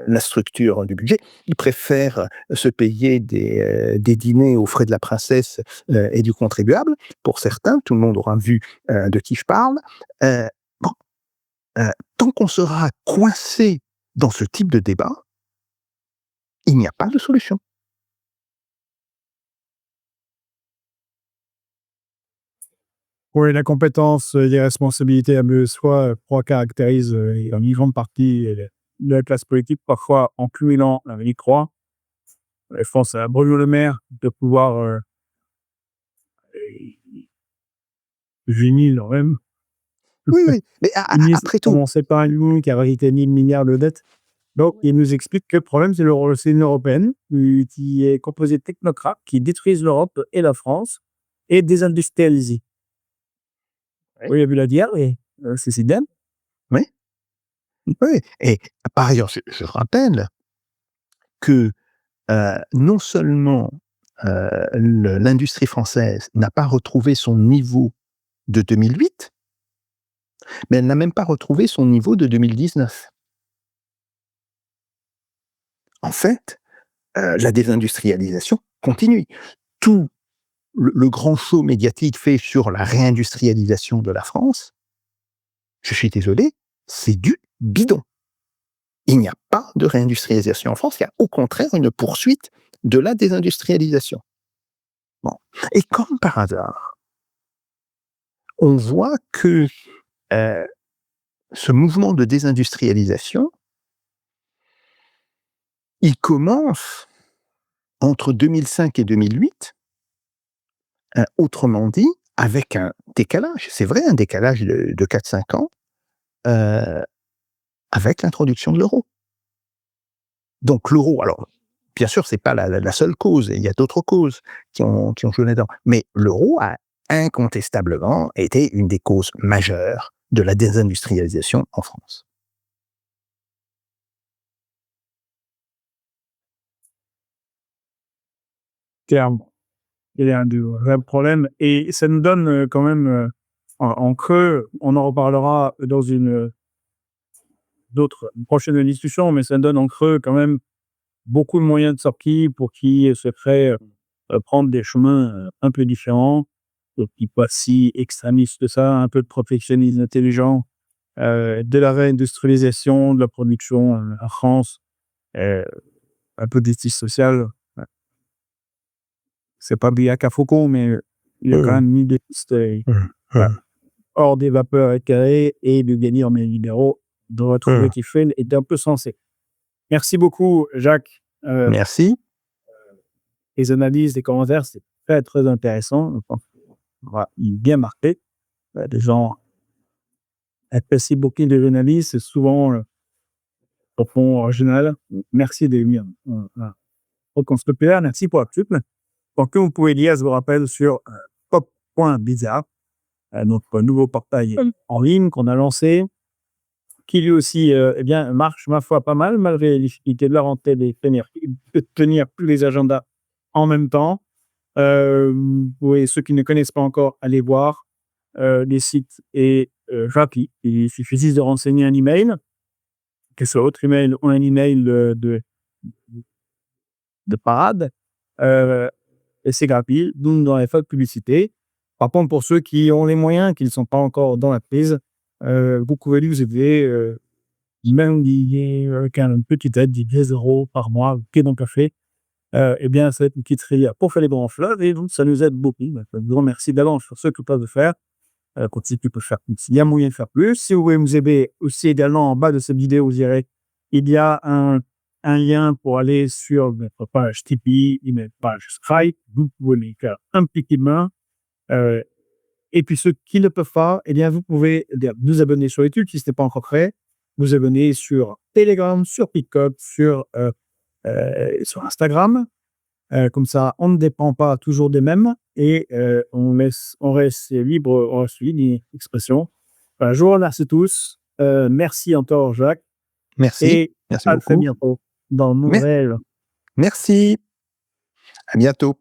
la structure du budget. Ils préfèrent se payer des dîners aux frais de la princesse et du contribuable. Pour certains, tout le monde aura vu de qui je parle. Bon, tant qu'on sera coincé dans ce type de débat, il n'y a pas de solution. Oui, la compétence et les responsabilités à mieux soi caractérisent en grande partie la classe politique, parfois en cumulant avec croix. Je pense à Bruno Le Maire de pouvoir génie quand même. Oui. Mais après tout. Commencé par un ligne qui avait été 1000 milliards de dettes. Donc, il nous explique que le problème, c'est l'Union européenne, qui est composée de technocrates qui détruisent l'Europe et la France et désindustrialisent. Oui. Oui, il a vu la dire, oui. C'est idem. Oui. Et par ailleurs, je rappelle que non seulement l'industrie française n'a pas retrouvé son niveau de 2008, mais elle n'a même pas retrouvé son niveau de 2019. En fait, la désindustrialisation continue. Tout le grand show médiatique fait sur la réindustrialisation de la France, je suis désolé, c'est du bidon. Il n'y a pas de réindustrialisation en France, il y a au contraire une poursuite de la désindustrialisation. Bon. Et comme par hasard, on voit que ce mouvement de désindustrialisation, il commence entre 2005 et 2008, autrement dit, avec un décalage, c'est vrai, un décalage de 4-5 ans, avec l'introduction de l'euro. Donc l'euro, alors, bien sûr, c'est pas la seule cause, il y a d'autres causes qui ont joué là-dedans, mais l'euro a incontestablement été une des causes majeures de la désindustrialisation en France. Clairement. Il y a un vrai problème et ça nous donne quand même en creux, on en reparlera dans une prochaine discussion, mais ça donne en creux quand même beaucoup de moyens de sortie pour qui souhaiteraient prendre des chemins un peu différents, qui pas si extrémistes que ça, un peu de protectionnisme intelligent, de la réindustrialisation de la production en France, un peu d'éthique sociale. C'est pas bien qu'à Foucault, mais il y a quand même mis des pistes hors des vapeurs éclairées et de gagner en les libéraux, de retrouver qui fait est un peu sensé. Merci beaucoup, Jacques. Merci. Les analyses, les commentaires, c'est très, très intéressant. On va bien marqué. Les gens apprécient beaucoup les analyses, c'est souvent au fond original. Merci de venir reconstruire. Merci pour la pub. Donc, vous pouvez lire, je vous rappelle, sur pop.bizarre, notre nouveau portail en ligne qu'on a lancé, qui lui aussi marche, ma foi, pas mal, malgré les difficultés de la rentrée de tenir tous les agendas en même temps. Oui, ceux qui ne connaissent pas encore, allez voir les sites et Jacques, il suffit juste de renseigner un email, que ce soit votre email ou un email de parade, et c'est gratuit, nous n'aurons pas de publicité. Par contre, pour ceux qui ont les moyens, qui ne sont pas encore dans la prise, vous pouvez nous aider, même avec une petite aide de 10 € par mois, qui est dans le café. Eh bien, ça va être une petite rivière pour faire les bons fleuves et donc ça nous aide beaucoup. Donc, je vous remercie d'avance pour ceux qui peuvent le faire. Continuez de faire plus. Il y a moyen de faire plus. Si vous voulez nous aider aussi également, en bas de cette vidéo, vous direz, il y a un lien pour aller sur notre page Tipeee et notre page Stripe. Vous pouvez nous faire un petit main. Et puis ceux qui ne peuvent pas, eh bien, vous pouvez nous abonner sur YouTube si ce n'est pas encore fait. Vous abonner sur Telegram, sur Pickup, sur Instagram. Comme ça, on ne dépend pas toujours des mêmes et on reste libre, on reste l'expression. Je vous remercie tous. Merci encore, Jacques. Merci. Et Merci à très beaucoup. bientôt dans de nouvelles. Merci. À bientôt.